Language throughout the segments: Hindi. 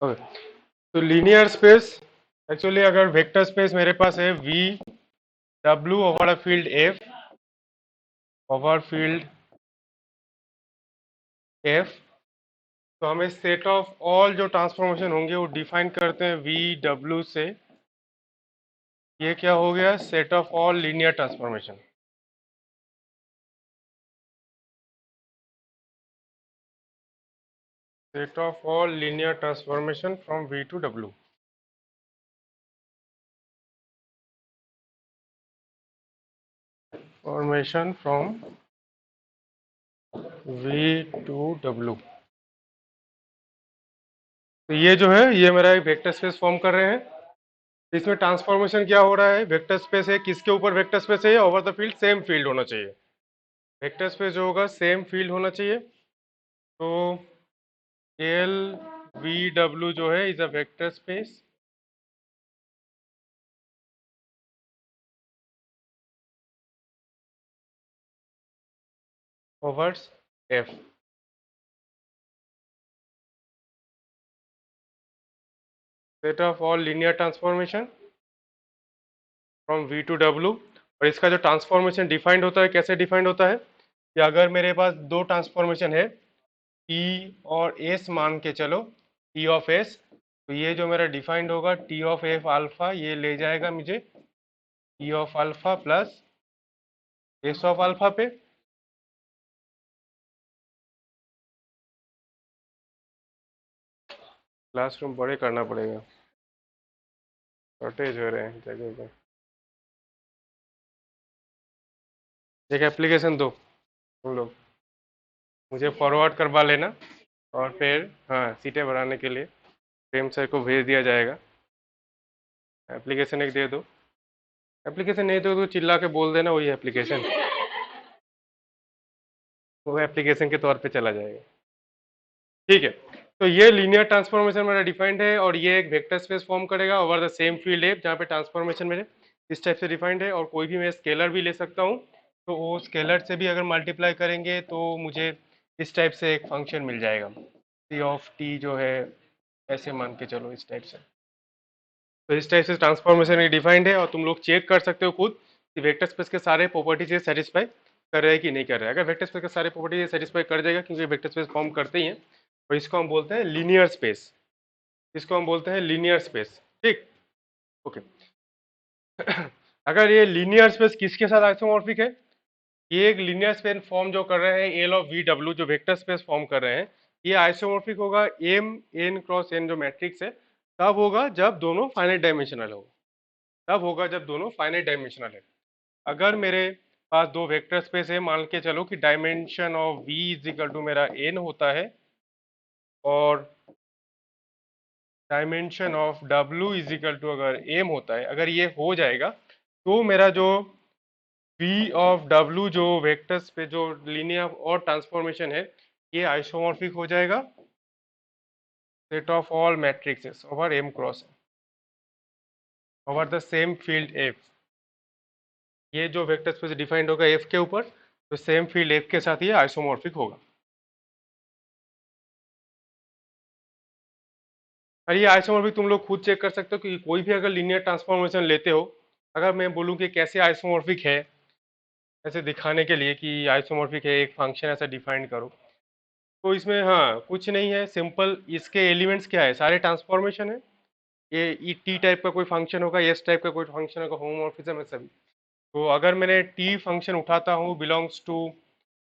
ओके, तो लीनियर स्पेस एक्चुअली अगर वेक्टर स्पेस मेरे पास है V W over a field F, over field F, तो हमें सेट ऑफ ऑल जो ट्रांसफॉर्मेशन होंगे वो डिफाइन करते हैं वी डब्ल्यू से। ये क्या हो गया? Set of all linear transformation. Set of all linear transformation from V to W. Formation from V to W. तो ये जो है ये मेरा एक वेक्टर स्पेस फॉर्म कर रहे हैं। इसमें ट्रांसफॉर्मेशन क्या हो रहा है? वेक्टर स्पेस है, किसके ऊपर वेक्टर स्पेस है? Over the field same field होना चाहिए। वेक्टर स्पेस जो होगा सेम फील्ड होना चाहिए। तो एल वी डब्ल्यू जो है is a vector space over F. Set of all linear transformation from V to W. और इसका जो ट्रांसफॉर्मेशन डिफाइंड होता है, कैसे डिफाइंड होता है कि अगर मेरे पास दो ट्रांसफॉर्मेशन है टी और एस, मान के चलो टी ऑफ एस, तो ये जो मेरा डिफाइंड होगा टी ऑफ एफ अल्फा, ये ले जाएगा मुझे T of alpha plus S of alpha पे। क्लासरूम बड़े करना पड़ेगा, शॉर्टेज हो रहे हैं जगह पे। एक एप्लीकेशन दो तुम लोग, मुझे फॉरवर्ड करवा लेना, और फिर हाँ सीटें बढ़ाने के लिए प्रेम सर को भेज दिया जाएगा। एप्लीकेशन एक दे दो। एप्लीकेशन नहीं दो तो चिल्ला के बोल देना वही एप्लीकेशन, वो एप्लीकेशन के तौर पे चला जाएगा। ठीक है, तो ये लीनियर ट्रांसफॉर्मेशन मेरा डिफाइंड है, और ये एक वेक्टर स्पेस फॉर्म करेगा ओवर द सेम फील्ड है, जहाँ पे ट्रांसफॉर्मेशन मेरे इस टाइप से डिफाइंड है। और कोई भी मैं स्केलर भी ले सकता हूँ, तो वो स्केलर से भी अगर मल्टीप्लाई करेंगे तो मुझे इस टाइप से एक फंक्शन मिल जाएगा सी ऑफ टी जो है, ऐसे मान के चलो इस टाइप से। तो इस टाइप से ट्रांसफॉर्मेशन डिफाइंड है, और तुम लोग चेक कर सकते हो खुद कि वेक्टर स्पेस के सारे प्रॉपर्टीज ये सेटिस्फाई कर रहे हैं कि नहीं कर रहे हैं। अगर वेक्टर स्पेस के सारे प्रॉपर्टीज ये सेटिस्फाई कर जाएगा, क्योंकि वेक्टर स्पेस फॉर्म करते ही हैं, और इसको हम बोलते हैं लीनियर स्पेस। इसको हम बोलते हैं लीनियर स्पेस। ठीक, ओके। अगर ये लीनियर स्पेस किसके साथ आइसोमॉर्फिक है? ये एक लीनियर स्पेस फॉर्म जो कर रहे हैं एल ऑफ वी डब्ल्यू, जो वेक्टर स्पेस फॉर्म कर रहे हैं, ये आइसोमॉर्फिक होगा एम एन क्रॉस एन जो मैट्रिक्स है, तब होगा जब दोनों फाइनाइट डायमेंशनल हो। तब होगा जब दोनों फाइनाइट डायमेंशनल है। अगर मेरे पास दो वेक्टर स्पेस है, मान के चलो कि dimension of v is equal to मेरा n होता है, और dimension of w is equal to अगर m होता है, अगर ये हो जाएगा, तो मेरा जो v ऑफ w जो वेक्टर्स पे जो लीनियर और ट्रांसफॉर्मेशन है, ये आइसोमॉर्फिक हो जाएगा set of all matrixes over m cross over the same field f। ये जो वेक्टर स्पेस डिफाइंड होगा f के ऊपर, तो सेम फील्ड f के साथ ये आइसोमॉर्फिक होगा। और ये आइसोमॉर्फिक तुम लोग खुद चेक कर सकते हो कि कोई भी अगर लीनियर ट्रांसफॉर्मेशन लेते हो, अगर मैं बोलूँ कि कैसे आइसोमॉर्फिक है, ऐसे दिखाने के लिए कि आइसोमॉर्फिक है, एक फंक्शन ऐसा डिफाइन करो, तो इसमें हाँ कुछ नहीं है, सिंपल इसके एलिमेंट्स क्या है, सारे ट्रांसफॉर्मेशन है। ये ई टी टाइप का कोई फंक्शन होगा, एस टाइप का कोई फंक्शन होगा, होमोमॉर्फिज्म है सभी। तो अगर मैंने टी फंक्शन उठाता हूँ belongs to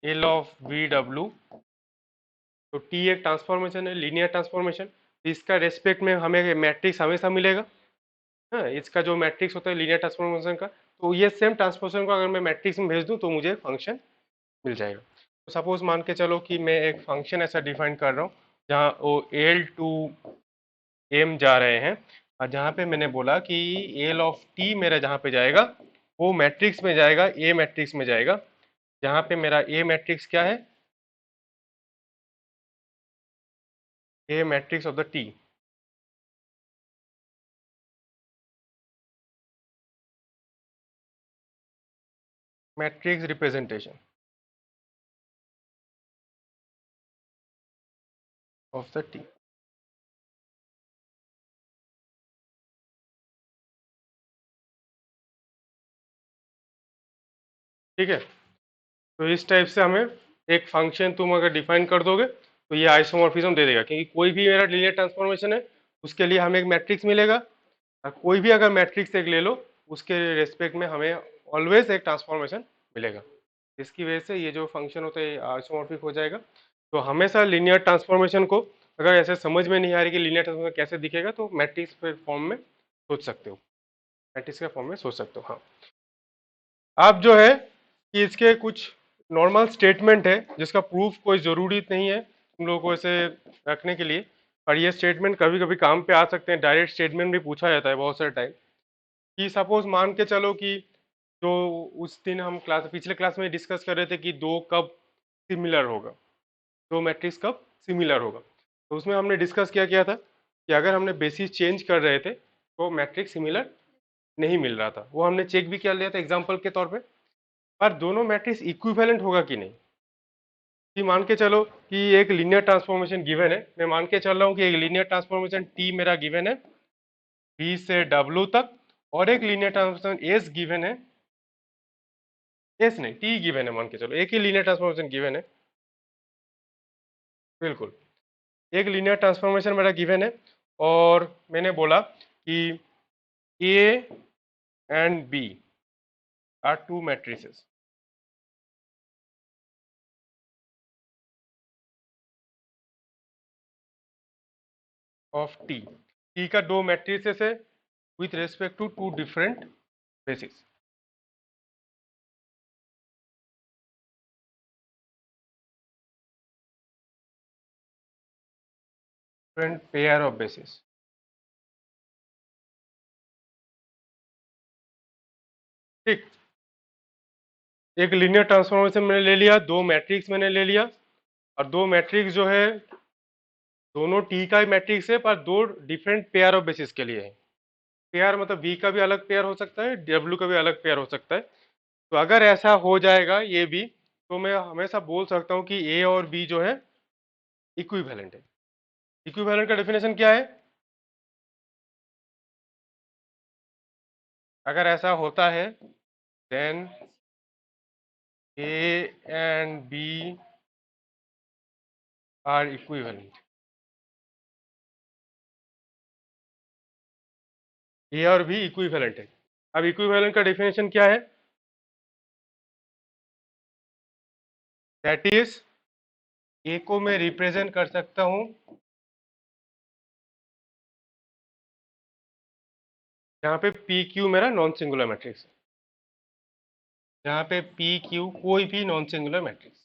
L of V W, तो टी एक ट्रांसफॉर्मेशन है, लीनियर ट्रांसफॉर्मेशन। इसका रेस्पेक्ट में हमें मैट्रिक्स हमेशा मिलेगा। हाँ, इसका जो मैट्रिक्स होता है लीनियर ट्रांसफॉर्मेशन का, तो ये सेम ट्रांसफॉर्मेशन को अगर मैं मैट्रिक्स में भेज दूं तो मुझे फंक्शन मिल जाएगा। तो सपोज मान के चलो कि मैं एक फंक्शन ऐसा डिफाइन कर रहा हूँ जहाँ वो एल टू एम जा रहे हैं, और जहाँ पे मैंने बोला कि एल ऑफ टी मेरा जहाँ पे जाएगा वो मैट्रिक्स में जाएगा, ए मैट्रिक्स में जाएगा। जहाँ पे मेरा ए मैट्रिक्स क्या है? A matrix of the T, matrix representation of the T. ठीक है, तो इस टाइप से हमें एक फंक्शन तुम अगर डिफाइन कर दोगे तो ये आइसोमॉर्फिज्म दे देगा, क्योंकि कोई भी मेरा लीनियर ट्रांसफॉर्मेशन है उसके लिए हमें एक मैट्रिक्स मिलेगा, और कोई भी अगर मैट्रिक्स एक ले लो उसके रेस्पेक्ट में हमें ऑलवेज एक ट्रांसफॉर्मेशन मिलेगा। इसकी वजह से ये जो फंक्शन होता है आइसोमॉर्फिक हो जाएगा। तो हमेशा लीनियर ट्रांसफॉर्मेशन को अगर ऐसे समझ में नहीं आ रही कि लीनियर ट्रांसफॉर्मेशन कैसे दिखेगा, तो मैट्रिक्स फॉर्म में सोच सकते हो, मैट्रिक्स के फॉर्म में सोच सकते हो। हाँ, आप जो है कि इसके कुछ नॉर्मल स्टेटमेंट है जिसका प्रूफ कोई ज़रूरी नहीं है तुम लोगों को ऐसे रखने के लिए, और ये स्टेटमेंट कभी कभी काम पे आ सकते हैं। डायरेक्ट स्टेटमेंट भी पूछा जाता है बहुत सारे टाइम, कि सपोज मान के चलो कि जो उस दिन हम पिछले क्लास में डिस्कस कर रहे थे कि दो कब सिमिलर होगा, दो मैट्रिक्स कब सिमिलर होगा, तो उसमें हमने डिस्कस किया किया था कि अगर हमने बेसिस चेंज कर रहे थे तो मैट्रिक्स सिमिलर नहीं मिल रहा था। वो हमने चेक भी कर लिया था एग्जाम्पल के तौर पे। पर दोनों मैट्रिक्स इक्विवेलेंट होगा कि नहीं, कि मान के चलो कि एक लीनियर ट्रांसफॉर्मेशन गिवन है, मैं मान के चल रहा हूँ कि एक लीनियर ट्रांसफॉर्मेशन टी मेरा गिवन है बी से डब्ल्यू तक, और एक लीनियर ट्रांसफॉर्मेशन एस गिवन है, एस नहीं टी गिवन है, मान के चलो एक ही लीनियर ट्रांसफॉर्मेशन गिवन है, बिल्कुल एक लीनियर ट्रांसफॉर्मेशन मेरा गिवन है, और मैंने बोला कि A and B are two matrices of T, T का दो मैट्रिसेस है with respect to two different basis, different pair of basis. ठीक, एक लीनियर ट्रांसफॉर्मेशन मैंने ले लिया, दो मैट्रिक्स मैंने ले लिया, और दो मैट्रिक्स जो है दोनों टी का ही मैट्रिक्स है पर दो डिफरेंट पेयर ऑफ बेसिस के लिए है। पेयर मतलब वी का भी अलग पेयर हो सकता है, डब्ल्यू का भी अलग पेयर हो सकता है। तो अगर ऐसा हो जाएगा ये भी, तो मैं हमेशा बोल सकता हूँ कि ए और बी जो है इक्विवेलेंट है। इक्विवेलेंट का डेफिनेशन क्या है? अगर ऐसा होता है then A and B are equivalent. A और बी इक्विवेलेंट है। अब इक्विवेलेंट का डेफिनेशन क्या है? दैट इज ए को मैं रिप्रेजेंट कर सकता हूं जहां पे पी क्यू मेरा नॉन सिंगुलर मैट्रिक्स है, जहां पे पी क्यू कोई भी नॉन सिंगुलर मैट्रिक्स।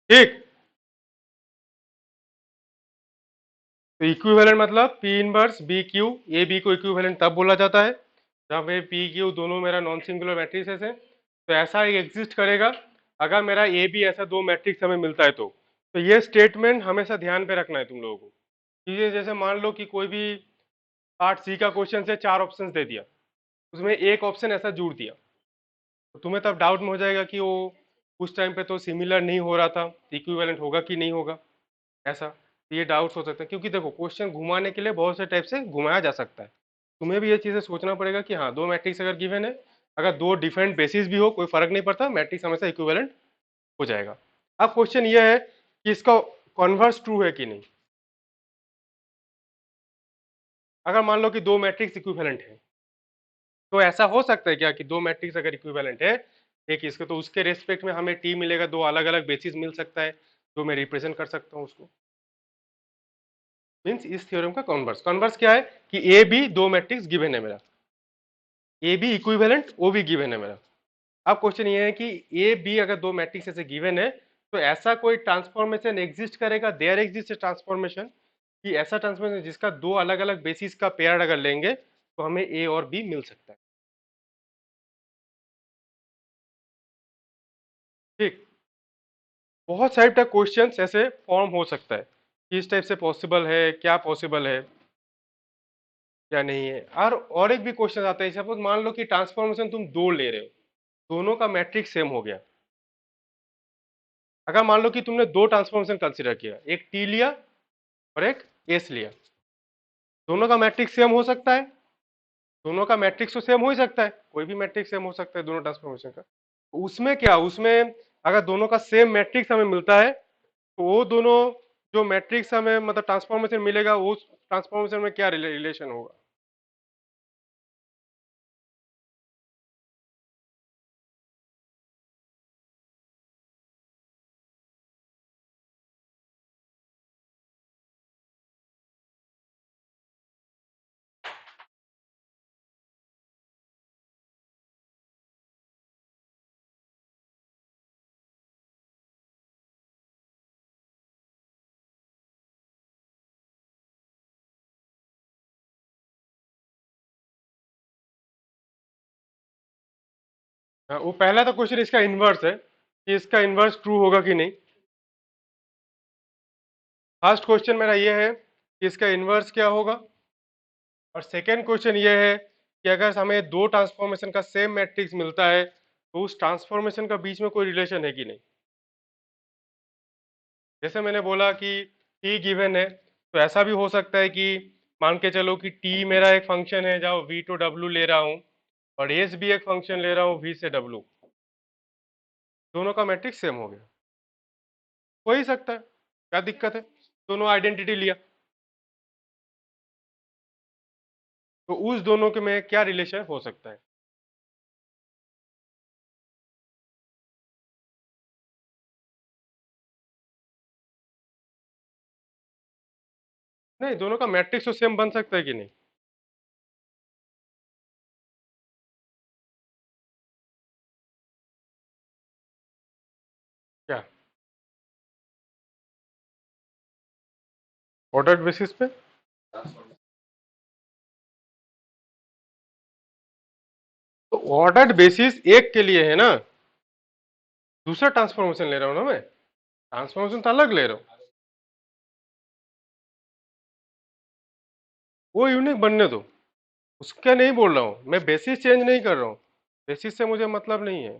ठीक, तो इक्विवेलेंट मतलब P inverse B Q, A B को इक्विवेलेंट तब बोला जाता है जहां पे पी क्यू दोनों मेरा नॉन सिंगुलर मैट्रिक्स है। तो ऐसा एग्जिस्ट करेगा अगर मेरा ए बी ऐसा दो मैट्रिक्स हमें मिलता है तो ये स्टेटमेंट हमेशा ध्यान पे रखना है तुम लोगों को। कि ये जैसे मान लो कि कोई भी पार्ट सी का क्वेश्चन से चार ऑप्शंस दे दिया, उसमें एक ऑप्शन ऐसा जोड़ दिया, तो तुम्हें तब डाउट में हो जाएगा कि वो उस टाइम पे तो सिमिलर नहीं हो रहा था, इक्विवेलेंट होगा कि नहीं होगा, ऐसा। तो ये डाउट्स हो सकते हैं, क्योंकि देखो क्वेश्चन घुमाने के लिए बहुत से टाइप से घुमाया जा सकता है। तुम्हें भी ये चीजें सोचना पड़ेगा कि हाँ दो मैट्रिक्स अगर गिवन है, अगर दो डिफरेंट बेसिस भी हो कोई फर्क नहीं पड़ता, मैट्रिक्स हमेशा इक्विवेलेंट हो जाएगा। अब क्वेश्चन ये है कि इसका कॉन्वर्स ट्रू है कि नहीं। अगर मान लो कि दो मैट्रिक्स इक्विवेलेंट है, तो ऐसा हो सकता है क्या कि दो मैट्रिक्स अगर इक्विवेलेंट है एक इसके, तो उसके रेस्पेक्ट में हमें टी मिलेगा, दो अलग अलग बेसिस मिल सकता है जो मैं रिप्रेजेंट कर सकता हूँ उसको। मीन्स इस थ्योरम का कॉन्वर्स, कॉन्वर्स क्या है कि ए बी दो मैट्रिक्स गिवन है मेरा, ए बी इक्विवेलेंट ओ भी गिवन है मेरा। अब क्वेश्चन ये है कि ए बी अगर दो मैट्रिक्स ऐसे गिवन है, तो ऐसा कोई ट्रांसफॉर्मेशन एग्जिस्ट करेगा, देयर एग्जिस्ट ट्रांसफॉर्मेशन, कि ऐसा ट्रांसफॉर्मेशन जिसका दो अलग अलग बेसिस का पेयर अगर लेंगे तो हमें ए और बी मिल सकता है। ठीक, बहुत सारे टाइप क्वेश्चन ऐसे फॉर्म हो सकता है, किस टाइप से पॉसिबल है, क्या पॉसिबल है क्या नहीं है। और एक भी क्वेश्चन आता है, सपोज मान लो कि ट्रांसफॉर्मेशन तुम दो ले रहे हो, दोनों का मैट्रिक्स सेम हो गया, अगर मान लो कि तुमने दो ट्रांसफॉर्मेशन कंसिडर किया, एक टी लिया और एक एस लिया, दोनों का मैट्रिक्स सेम हो सकता है? दोनों का मैट्रिक्स तो सेम हो ही सकता है, कोई भी मैट्रिक्स सेम हो सकता है दोनों ट्रांसफॉर्मेशन का। उसमें क्या, उसमें अगर दोनों का सेम मैट्रिक्स हमें मिलता है तो वो दोनों जो मैट्रिक्स हमें मतलब ट्रांसफॉर्मेशन मिलेगा, उस ट्रांसफॉर्मेशन में क्या रिलेशन होगा? हाँ, वो पहला तो क्वेश्चन इसका इन्वर्स है कि इसका इन्वर्स ट्रू होगा कि नहीं। फर्स्ट क्वेश्चन मेरा ये है कि इसका इन्वर्स क्या होगा, और सेकेंड क्वेश्चन ये है कि अगर हमें दो ट्रांसफॉर्मेशन का सेम मैट्रिक्स मिलता है तो उस ट्रांसफॉर्मेशन का बीच में कोई रिलेशन है कि नहीं। जैसे मैंने बोला कि टी गिवन है, तो ऐसा भी हो सकता है कि मान के चलो कि टी मेरा एक फंक्शन है जहाँ वी टू डब्ल्यू ले रहा हूँ, और एस भी एक फंक्शन ले रहा हूँ वी से डब्ल्यू, दोनों का मैट्रिक्स सेम हो गया, हो ही सकता है, क्या दिक्कत है, दोनों आइडेंटिटी लिया, तो उस दोनों के में क्या रिलेशन हो सकता है? नहीं, दोनों का मैट्रिक्स तो सेम बन सकता है कि नहीं? क्या ऑर्डर बेसिस पे? तो ऑर्डर बेसिस एक के लिए है ना, दूसरा ट्रांसफॉर्मेशन ले रहा हूँ ना मैं, ट्रांसफॉर्मेशन तो अलग ले रहा हूँ, वो यूनिक बनने दो, उसका नहीं बोल रहा हूँ मैं, बेसिस चेंज नहीं कर रहा हूँ, बेसिस से मुझे मतलब नहीं है,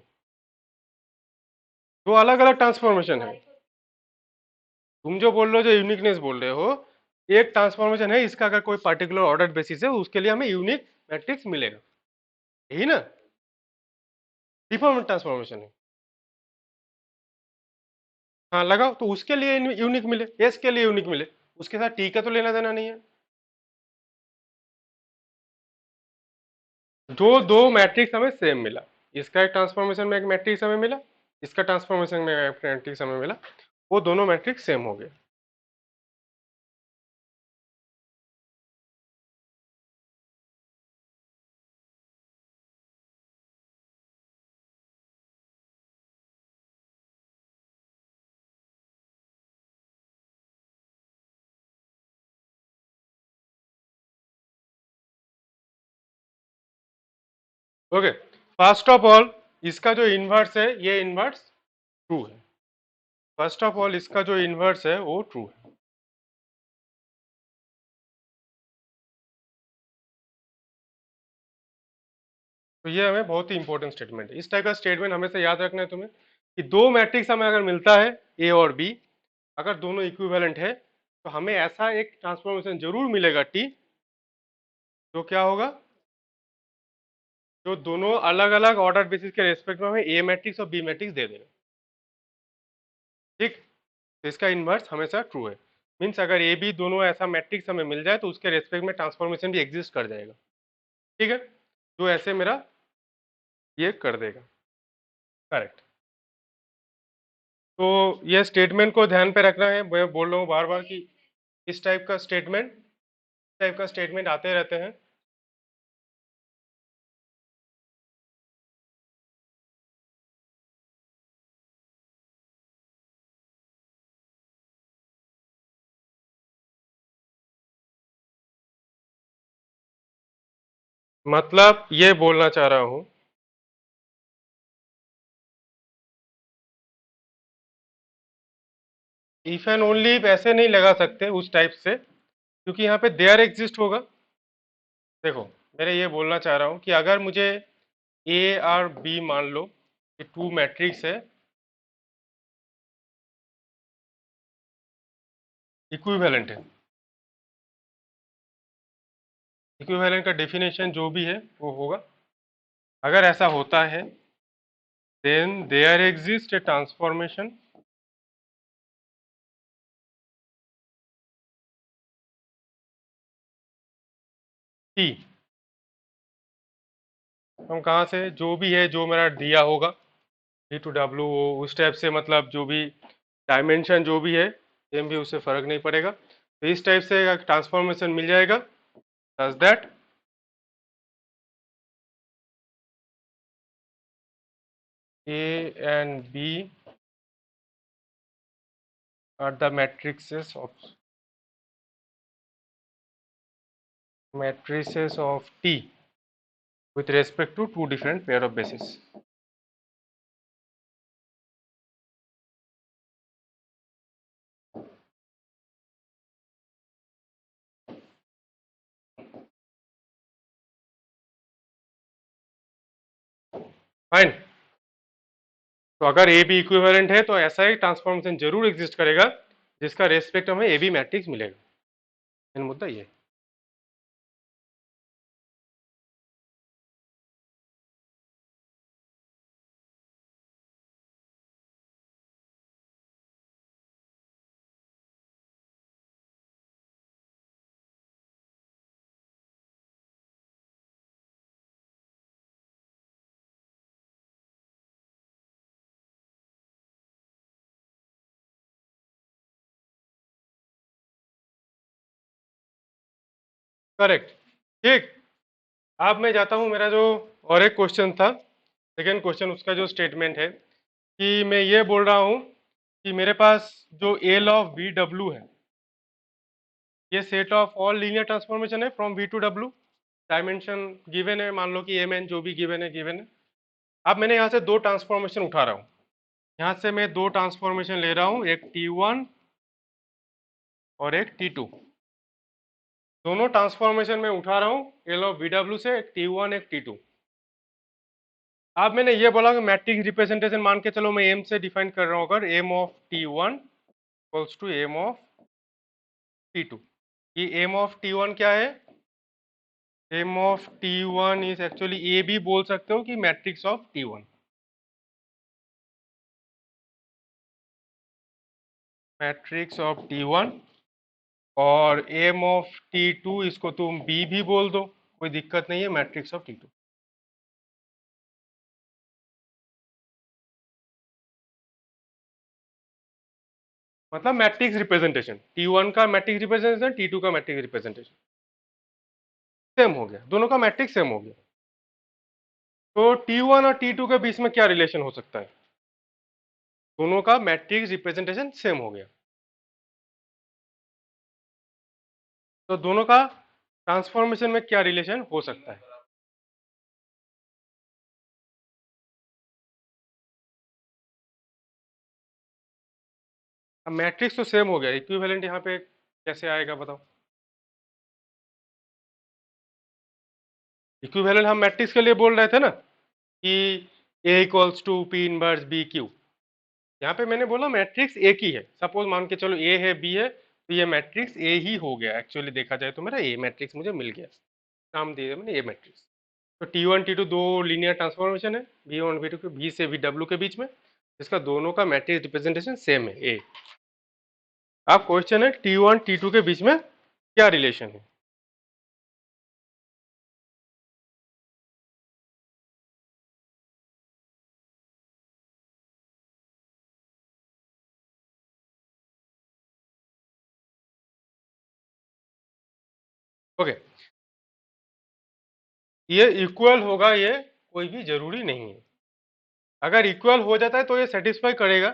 दो अलग अलग ट्रांसफॉर्मेशन है। तुम जो बोल रहे हो, जो यूनिकनेस बोल रहे हो, एक ट्रांसफॉर्मेशन है, इसका अगर कोई पर्टिकुलर ऑर्डर बेसिस है उसके लिए हमें यूनिक मैट्रिक्स मिलेगा, यही ना, डिफॉर्मेंट ट्रांसफॉर्मेशन है। हाँ लगाओ, तो उसके लिए यूनिक मिले, एस के लिए यूनिक मिले, उसके साथ टी का तो लेना देना नहीं है। जो दो मैट्रिक्स हमें सेम मिला, इसका एक ट्रांसफॉर्मेशन में एक मैट्रिक्स हमें मिला, इसका ट्रांसफॉर्मेशन में एक मैट्रिक्स हमें मिला, वो दोनों मैट्रिक्स सेम हो गए। ओके, फर्स्ट ऑफ ऑल इसका जो इन्वर्स है, ये इन्वर्स ट्रू है, फर्स्ट ऑफ ऑल इसका जो इन्वर्स है वो ट्रू है। तो ये हमें बहुत ही इंपॉर्टेंट स्टेटमेंट है, इस टाइप का स्टेटमेंट हमेशा याद रखना है तुम्हें, कि दो मैट्रिक्स हमें अगर मिलता है ए और बी, अगर दोनों इक्विवेलेंट है तो हमें ऐसा एक ट्रांसफॉर्मेशन जरूर मिलेगा टी, जो क्या होगा, जो दोनों अलग अलग ऑर्डर बेसिस के रेस्पेक्ट में हमें ए मैट्रिक्स और बी मैट्रिक्स दे देगा, ठीक। तो इसका इन्वर्स हमेशा ट्रू है, मीन्स अगर ए बी दोनों ऐसा मैट्रिक्स हमें मिल जाए तो उसके रेस्पेक्ट में ट्रांसफॉर्मेशन भी एग्जिस्ट कर जाएगा, ठीक है, जो ऐसे मेरा ये कर देगा, करेक्ट। तो ये स्टेटमेंट को ध्यान पे रखना है, मैं बोल रहा हूँ बार बार कि इस टाइप का स्टेटमेंट आते रहते हैं। मतलब ये बोलना चाह रहा हूँ, इफ एंड ओनली ऐसे नहीं लगा सकते उस टाइप से, क्योंकि यहाँ पे देयर एग्जिस्ट होगा। देखो, मेरे ये बोलना चाह रहा हूँ कि अगर मुझे ए और बी मान लो कि टू मैट्रिक्स है, इक्विवेलेंट है। इक्विवेलेंट का डेफिनेशन जो भी है वो होगा, अगर ऐसा होता है then there exists a transformation T। हम कहाँ से, जो भी है जो मेरा दिया होगा V to W, उस टाइप से, मतलब जो भी डायमेंशन जो भी है सेम भी, उससे फर्क नहीं पड़ेगा, तो इस टाइप से ट्रांसफॉर्मेशन मिल जाएगा। does that A and B are the matrices of T with respect to two different pair of bases। Fine. तो अगर ए बी इक्विवेलेंट है तो ऐसा ही ट्रांसफॉर्मेशन जरूर एग्जिस्ट करेगा जिसका रेस्पेक्ट हमें ए बी मैट्रिक्स मिलेगा। मेन मुद्दा ये। करेक्ट। ठीक। अब मैं जाता हूं, मेरा जो और एक क्वेश्चन था, सेकेंड क्वेश्चन, उसका जो स्टेटमेंट है कि मैं ये बोल रहा हूं कि मेरे पास जो एल ऑफ वी डब्ल्यू है, ये set of all linear transformation है from V to W. Dimension given है, मान लो कि एम एन जो भी गिवन है गिवन है। अब मैंने यहाँ से दो ट्रांसफॉर्मेशन उठा रहा हूँ, यहाँ से मैं दो ट्रांसफॉर्मेशन ले रहा हूँ, एक T1 और एक T2। दोनों ट्रांसफॉर्मेशन में उठा रहा हूँ एल ऑफ वी डब्ल्यू से, एक T1 एक T2। अब मैंने ये बोला कि मैट्रिक्स रिप्रेजेंटेशन मान के चलो मैं एम से डिफाइन कर रहा हूँ, अगर M of T1 equals to M of T2। ये एम ऑफ T1 क्या है? M of T1 is actually, ये भी बोल सकते हो कि matrix of T1, matrix of T1। और एम ऑफ T2 इसको तुम बी भी बोल दो, कोई दिक्कत नहीं है, मैट्रिक्स ऑफ T2। मतलब मैट्रिक्स रिप्रेजेंटेशन, T1 का मैट्रिक्स रिप्रेजेंटेशन, T2 का मैट्रिक्स रिप्रेजेंटेशन सेम हो गया, दोनों का मैट्रिक्स सेम हो गया। तो T1 और T2 के बीच में क्या रिलेशन हो सकता है? दोनों का मैट्रिक्स रिप्रेजेंटेशन सेम हो गया, तो दोनों का ट्रांसफॉर्मेशन में क्या रिलेशन हो सकता है? अब मैट्रिक्स तो सेम हो गया, इक्विवेलेंट यहाँ पे कैसे आएगा बताओ? इक्विवेलेंट हम मैट्रिक्स के लिए बोल रहे थे ना कि A equals to P inverse B Q. यहाँ पे मैंने बोला मैट्रिक्स एक ही है, सपोज मान के चलो ए है बी है, तो ये मैट्रिक्स ए ही हो गया, एक्चुअली देखा जाए तो मेरा ए मैट्रिक्स मुझे मिल गया, नाम दिया मैंने ए मैट्रिक्स। तो T1 T2 दो लीनियर ट्रांसफॉर्मेशन है V1 V2 के, V से VW के बीच में, इसका दोनों का मैट्रिक्स रिप्रेजेंटेशन सेम है ए। अब क्वेश्चन है T1 T2 के बीच में क्या रिलेशन है? ओके, ये इक्वल होगा, ये कोई भी जरूरी नहीं है। अगर इक्वल हो जाता है तो ये सेटिस्फाई करेगा,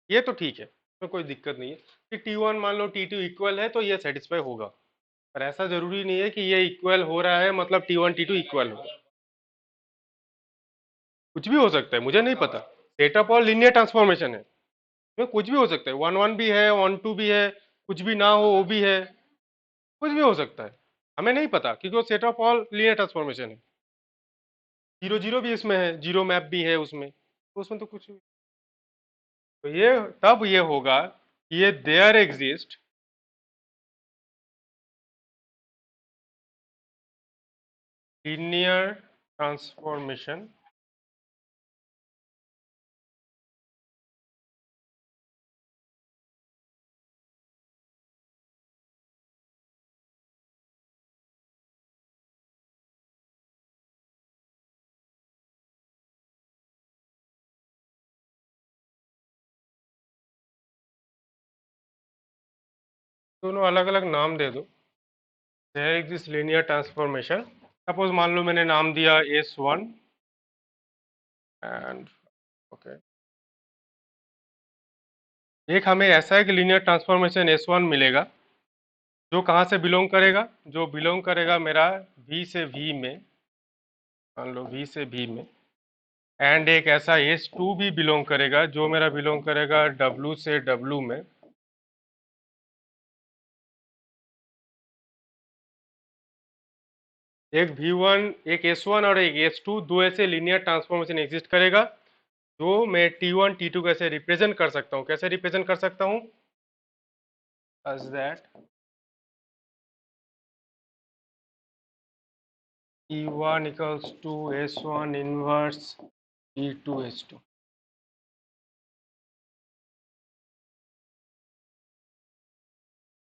ये तो ठीक है, तो कोई दिक्कत नहीं है कि T1 मान लो T2 इक्वल है तो ये सेटिस्फाई होगा, पर ऐसा जरूरी नहीं है कि ये इक्वल हो रहा है मतलब T1 T2 इक्वल हो। कुछ भी हो सकता है, मुझे नहीं पता, सेटअप और लीनियर ट्रांसफॉर्मेशन है, इसमें कुछ भी हो सकता है, 1 1 भी है, 1 2 भी है, कुछ भी ना हो वो भी है, कुछ भी हो सकता है, हमें नहीं पता क्योंकि वो set of all linear transformation है। 0 0 भी इसमें है, जीरो मैप भी है उसमें, तो उसमें तो कुछ भी। तो ये तब ये होगा कि ये देयर एग्जिस्ट लीनियर ट्रांसफॉर्मेशन दोनों अलग अलग नाम दे दो। There exist linear transformation, suppose मान लो मैंने नाम दिया S1 एंड ओके, एक हमें ऐसा एक लीनियर ट्रांसफॉर्मेशन S1 मिलेगा जो कहाँ से बिलोंग करेगा, जो बिलोंग करेगा मेरा V से V में, मान लो V से V में, एंड एक ऐसा S2 भी बिलोंग करेगा जो मेरा बिलोंग करेगा W से W में। एक V1, एक S1 और एक S2, दो ऐसे लीनियर ट्रांसफॉर्मेशन एग्जिस्ट करेगा जो मैं T1 T2 कैसे रिप्रेजेंट कर सकता हूँ, कैसे रिप्रेजेंट कर सकता हूँ, as that T1 equals to S1 inverse T2 S2।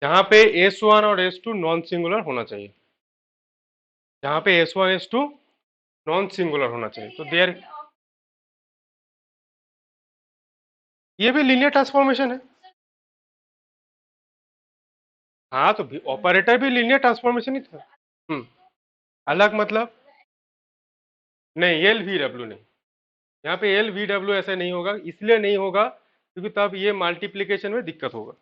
यहाँ पे S1 और S2 नॉन सिंगुलर होना चाहिए, यहाँ पे S1 S2 नॉन सिंगुलर होना चाहिए, तो देयर, ये भी लीनियर ट्रांसफॉर्मेशन है। हाँ तो ऑपरेटर भी लीनियर ट्रांसफॉर्मेशन ही था। अलग मतलब, नहीं एल वी डब्ल्यू नहीं, यहाँ पे एल वी डब्ल्यू ऐसा नहीं होगा, इसलिए नहीं होगा क्योंकि तब ये मल्टीप्लीकेशन में दिक्कत होगा।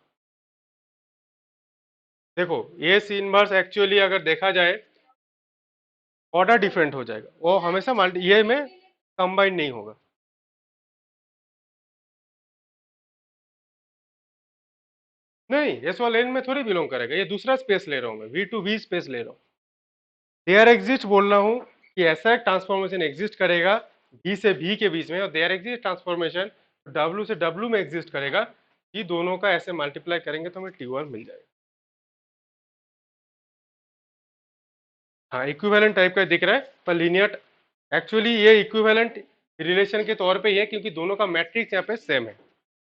देखो एस इनवर्स एक्चुअली अगर देखा जाए ऑर्डर डिफरेंट हो जाएगा, वो हमेशा मल्टी ये में कंबाइन नहीं होगा। नहीं एस वाला एन में थोड़ी बिलोंग करेगा, ये दूसरा स्पेस ले रहा हूँ मैं, वी टू वी स्पेस ले रहा हूँ। देयर एग्जिस्ट बोल रहा हूँ कि ऐसा एक ट्रांसफॉर्मेशन एग्जिस्ट करेगा वी से वी के बीच में, और देयर एग्जिस्ट ट्रांसफॉर्मेशन डब्ल्यू से डब्ल्यू में एग्जिस्ट करेगा, कि दोनों का ऐसे मल्टीप्लाई करेंगे तो हमें T1 मिल जाएगा। हाँ इक्विवेलेंट टाइप का दिख रहा है, पर लीनियर एक्चुअली ये इक्विवेलेंट रिलेशन के तौर पे ही है क्योंकि दोनों का मैट्रिक्स यहाँ पे सेम है।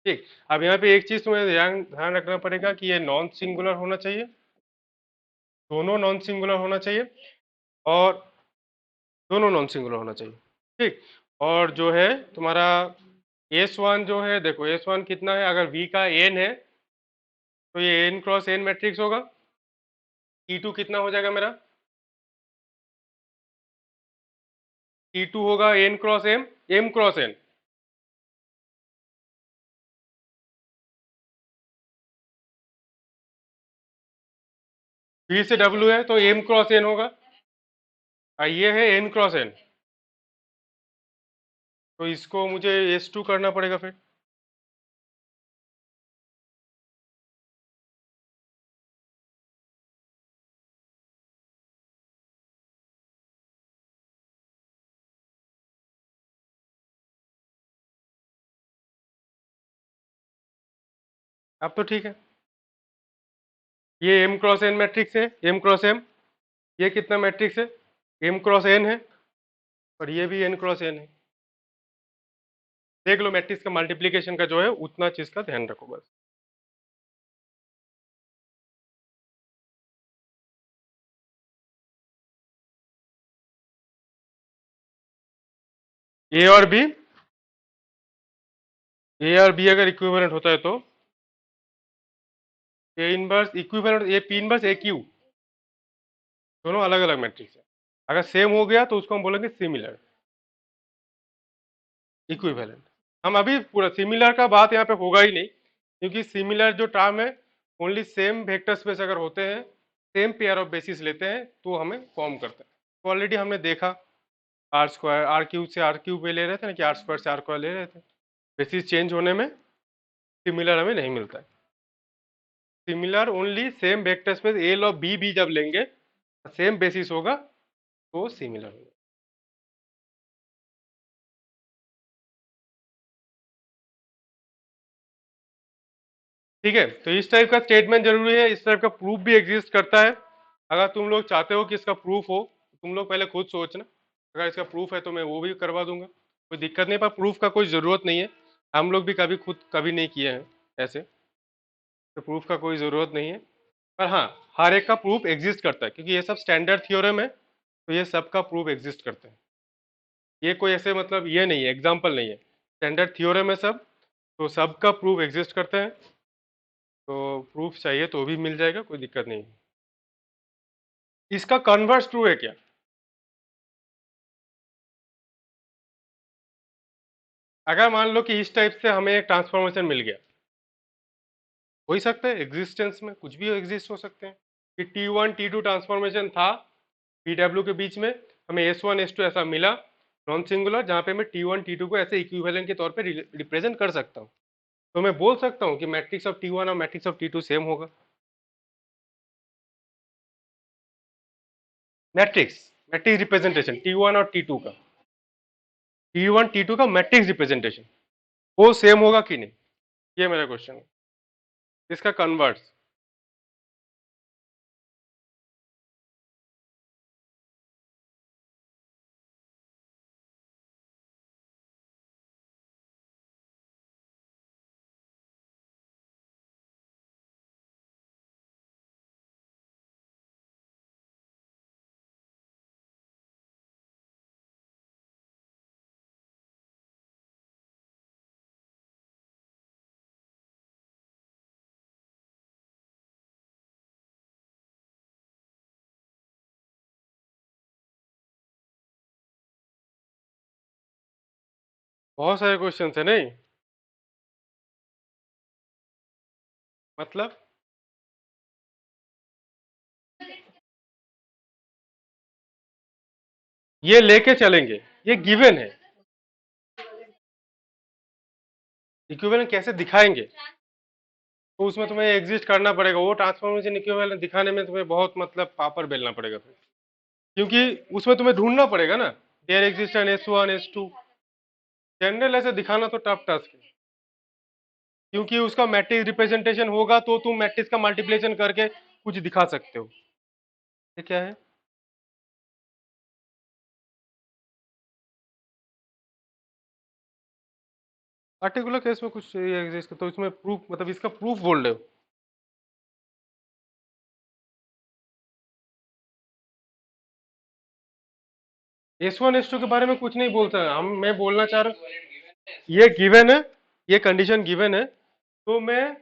ठीक, अब यहाँ पे एक चीज तुम्हें ध्यान ध्यान रखना पड़ेगा कि ये नॉन सिंगुलर होना चाहिए, दोनों नॉन सिंगुलर होना चाहिए, और दोनों नॉन सिंगुलर होना चाहिए। ठीक, और जो है तुम्हारा S1 जो है, देखो S1 कितना है, अगर V का n है तो ये n क्रॉस n मैट्रिक्स होगा। T2 कितना हो जाएगा मेरा, T2 होगा n cross m, m cross n। V से W है तो m क्रॉस n होगा, और ये है n क्रॉस n, तो इसको मुझे S2 करना पड़ेगा फिर। अब तो ठीक है, ये m क्रॉस n मैट्रिक्स है, m क्रॉस m, ये कितना मैट्रिक्स है, m क्रॉस n है, और ये भी n क्रॉस n है। देख लो मैट्रिक्स का मल्टीप्लीकेशन का जो है उतना चीज का ध्यान रखो बस। ए और बी, ए और बी अगर इक्विवेलेंट होता है तो A inverse equivalent, A P inverse A Q, दोनों अलग अलग मैट्रिक्स है। अगर सेम हो गया तो उसको हम बोलेंगे सिमिलर, इक्विवेलेंट। हम अभी पूरा सिमिलर का बात यहाँ पे होगा ही नहीं, क्योंकि सिमिलर जो टर्म है ओनली सेम वेक्टर स्पेस अगर होते हैं, सेम पेयर ऑफ बेसिस लेते हैं तो हमें फॉर्म करते हैं। तो ऑलरेडी हमने देखा आर स्क्वायर आर क्यूब से आर क्यूब ले रहे थे ना, कि आर स्क्वायर से आर स्क्वायर ले रहे थे, बेसिस चेंज होने में सिमिलर हमें नहीं मिलता है। Similar only same vector space L और बी भी जब लेंगे सेम बेसिस होगा तो सिमिलर होगा। ठीक है, तो इस टाइप का स्टेटमेंट जरूरी है, इस टाइप का प्रूफ भी एग्जिस्ट करता है। अगर तुम लोग चाहते हो कि इसका प्रूफ हो तुम लोग पहले खुद सोचना, अगर इसका प्रूफ है तो मैं वो भी करवा दूंगा, कोई दिक्कत नहीं, पर प्रूफ का कोई ज़रूरत नहीं है। हम लोग भी कभी खुद कभी नहीं किए हैं ऐसे, तो प्रूफ का कोई ज़रूरत नहीं है। पर हाँ, हर एक का प्रूफ एग्जिस्ट करता है, क्योंकि ये सब स्टैंडर्ड थ्योरम है, तो ये सब का प्रूफ एग्जिस्ट करता है। ये कोई ऐसे मतलब ये नहीं है, एग्जाम्पल नहीं है, स्टैंडर्ड थ्योरम है सब, तो सबका प्रूफ एग्जिस्ट करते हैं। तो प्रूफ चाहिए तो भी मिल जाएगा, कोई दिक्कत नहीं है। इसका कन्वर्स ट्रू है क्या? अगर मान लो कि इस टाइप से हमें एक ट्रांसफॉर्मेशन मिल गया, हो ही सकता है एग्जिस्टेंस में कुछ भी एग्जिस्ट हो सकते हैं, कि T1 T2 ट्रांसफॉर्मेशन था PW के बीच में, हमें S1 S2 ऐसा मिला नॉन सिंगुलर, जहां पे मैं T1 T2 को ऐसे इक्विवेलेंट के तौर पे रिप्रेजेंट कर सकता हूँ। तो मैं बोल सकता हूँ कि मैट्रिक्स ऑफ T1 और मैट्रिक्स ऑफ T2 सेम होगा। मैट्रिक्स मैट्रिक्स रिप्रेजेंटेशन T1 और T2 का, T1 T2 का मैट्रिक्स रिप्रेजेंटेशन वो सेम होगा कि नहीं, ये मेरा क्वेश्चन है। इसका कन्वर्स। बहुत सारे क्वेश्चन है नहीं, मतलब ये लेके चलेंगे, ये गिवन है। इक्विवेलेंट कैसे दिखाएंगे, तो उसमें तुम्हें एग्जिस्ट करना पड़ेगा, वो ट्रांसफॉर्मेशन इक्विवेलेंट दिखाने में तुम्हें बहुत मतलब पापड़ बेलना पड़ेगा फिर, क्योंकि उसमें तुम्हें ढूंढना पड़ेगा ना, there exist N S1 S2। General ऐसे दिखाना तो टफ टास्क है, क्योंकि उसका मैट्रिक्स रिप्रेजेंटेशन होगा तो तुम मैट्रिक्स का मल्टीप्लिकेशन करके कुछ दिखा सकते हो। ये क्या है? पार्टिकुलर केस में कुछ एग्जिस्ट, तो इसमें प्रूफ मतलब इसका प्रूफ बोल रहे हो? S1 S2 के बारे में कुछ नहीं बोलता है, हम मैं बोलना चाह रहा हूँ ये गिवन है, ये कंडीशन गिवन है, तो मैं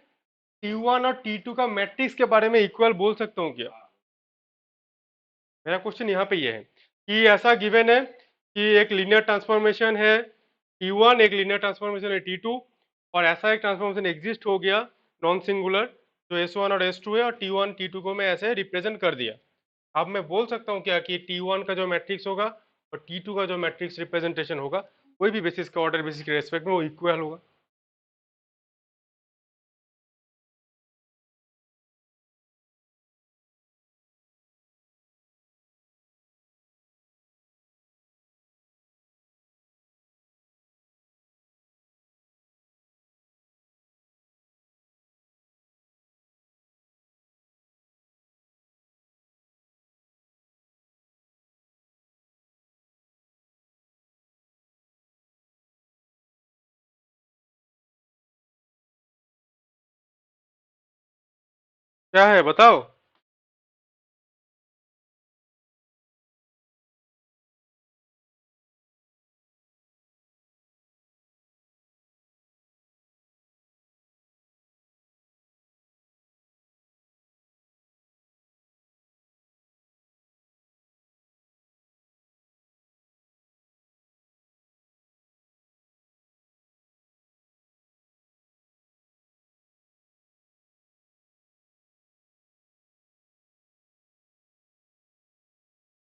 T1 और T2 का मैट्रिक्स के बारे में इक्वल बोल सकता हूँ क्या? मेरा क्वेश्चन यहाँ पे ये है कि ऐसा गिवन है कि एक लीनियर ट्रांसफॉर्मेशन है T1, एक लीनियर ट्रांसफॉर्मेशन है T2, और ऐसा एक ट्रांसफॉर्मेशन एग्जिस्ट हो गया नॉन सिंगुलर, जो S1 और S2 है, और T1 T2 को मैं ऐसे रिप्रेजेंट कर दिया। अब मैं बोल सकता हूँ क्या कि T1 का जो मैट्रिक्स होगा और T2 का जो मैट्रिक्स रिप्रेजेंटेशन होगा, कोई भी बेसिस का ऑर्डर बेसिस के रेस्पेक्ट में वो इक्वल होगा। क्या है बताओ?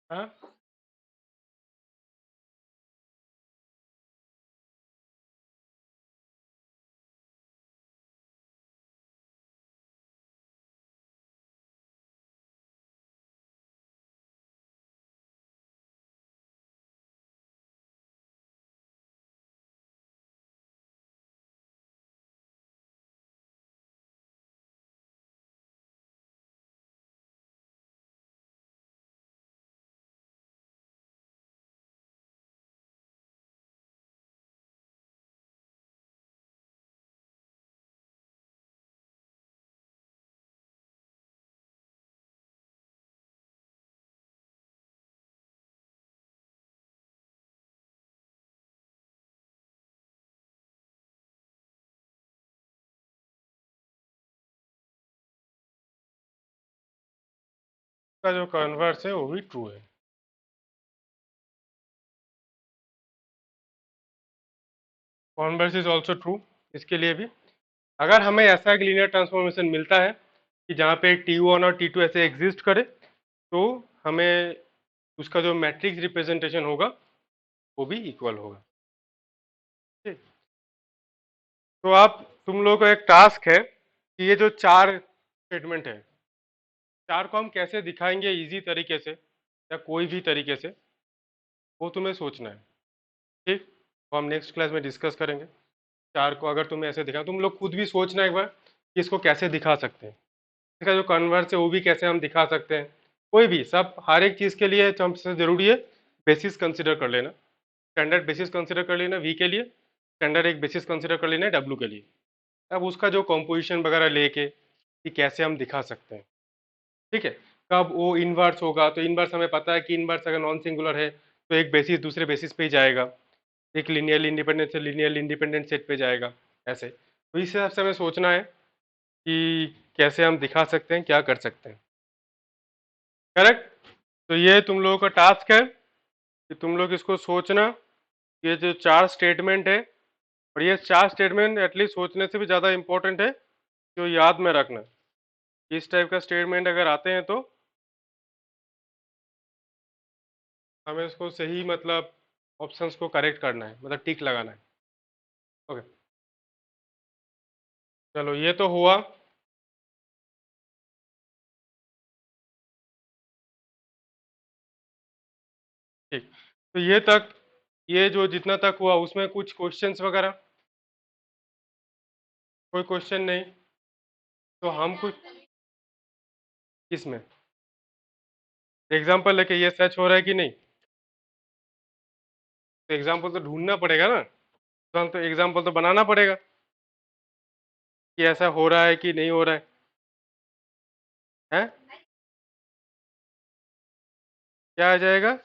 हाँ, का जो कन्वर्स है वो भी ट्रू है। Converse is also true. इसके लिए भी अगर हमें ऐसा एक लीनियर ट्रांसफॉर्मेशन मिलता है कि जहाँ पे T1 और T2 ऐसे एग्जिस्ट करे, तो हमें उसका जो मैट्रिक्स रिप्रेजेंटेशन होगा वो भी इक्वल होगा। ठीक। तो आप तुम लोगों को एक टास्क है कि ये जो चार स्टेटमेंट है, चार को हम कैसे दिखाएंगे इजी तरीके से या कोई भी तरीके से, वो तुम्हें सोचना है। ठीक, तो हम नेक्स्ट क्लास में डिस्कस करेंगे। चार को अगर तुम्हें ऐसे दिखा, तुम लोग खुद भी सोचना एक बार कि इसको कैसे दिखा सकते हैं, इसका जो कन्वर्स है वो भी कैसे हम दिखा सकते हैं। कोई भी सब हर एक चीज़ के लिए सबसे ज़रूरी है बेसिस कंसिडर कर लेना, स्टैंडर्ड बेसिस कंसिडर कर लेना वी के लिए, स्टैंडर्ड एक बेसिस कंसिडर कर लेना डब्ल्यू के लिए। अब उसका जो कॉम्पोजिशन वगैरह लेके कि कैसे हम दिखा सकते हैं। ठीक है, कब वो इनवर्स होगा, तो इनवर्स हमें पता है कि इनवर्स अगर नॉन सिंगुलर है तो एक बेसिस दूसरे बेसिस पे ही जाएगा, एक लिनियरली इंडिपेंडेंट से लिनियरली इंडिपेंडेंट सेट पे जाएगा। ऐसे तो इस हिसाब से हमें सोचना है कि कैसे हम दिखा सकते हैं, क्या कर सकते हैं। करेक्ट। तो ये तुम लोगों का टास्क है कि तुम लोग इसको सोचना, ये जो चार स्टेटमेंट है, और ये चार स्टेटमेंट एटलीस्ट सोचने से भी ज़्यादा इंपॉर्टेंट है जो याद में रखना। इस टाइप का स्टेटमेंट अगर आते हैं तो हमें उसको सही मतलब ऑप्शंस को करेक्ट करना है, मतलब टिक लगाना है। ओके, चलो ये तो हुआ। ठीक, तो ये तक, ये जो जितना तक हुआ उसमें कुछ क्वेश्चंस वगैरह, कोई क्वेश्चन नहीं, तो हम कुछ इसमें एग्जांपल लेके ये सच हो रहा है कि नहीं, तो एग्जांपल तो ढूंढना पड़ेगा ना, तो हम तो एग्जांपल तो बनाना पड़ेगा कि ऐसा हो रहा है कि नहीं हो रहा है। क्या आ जाएगा?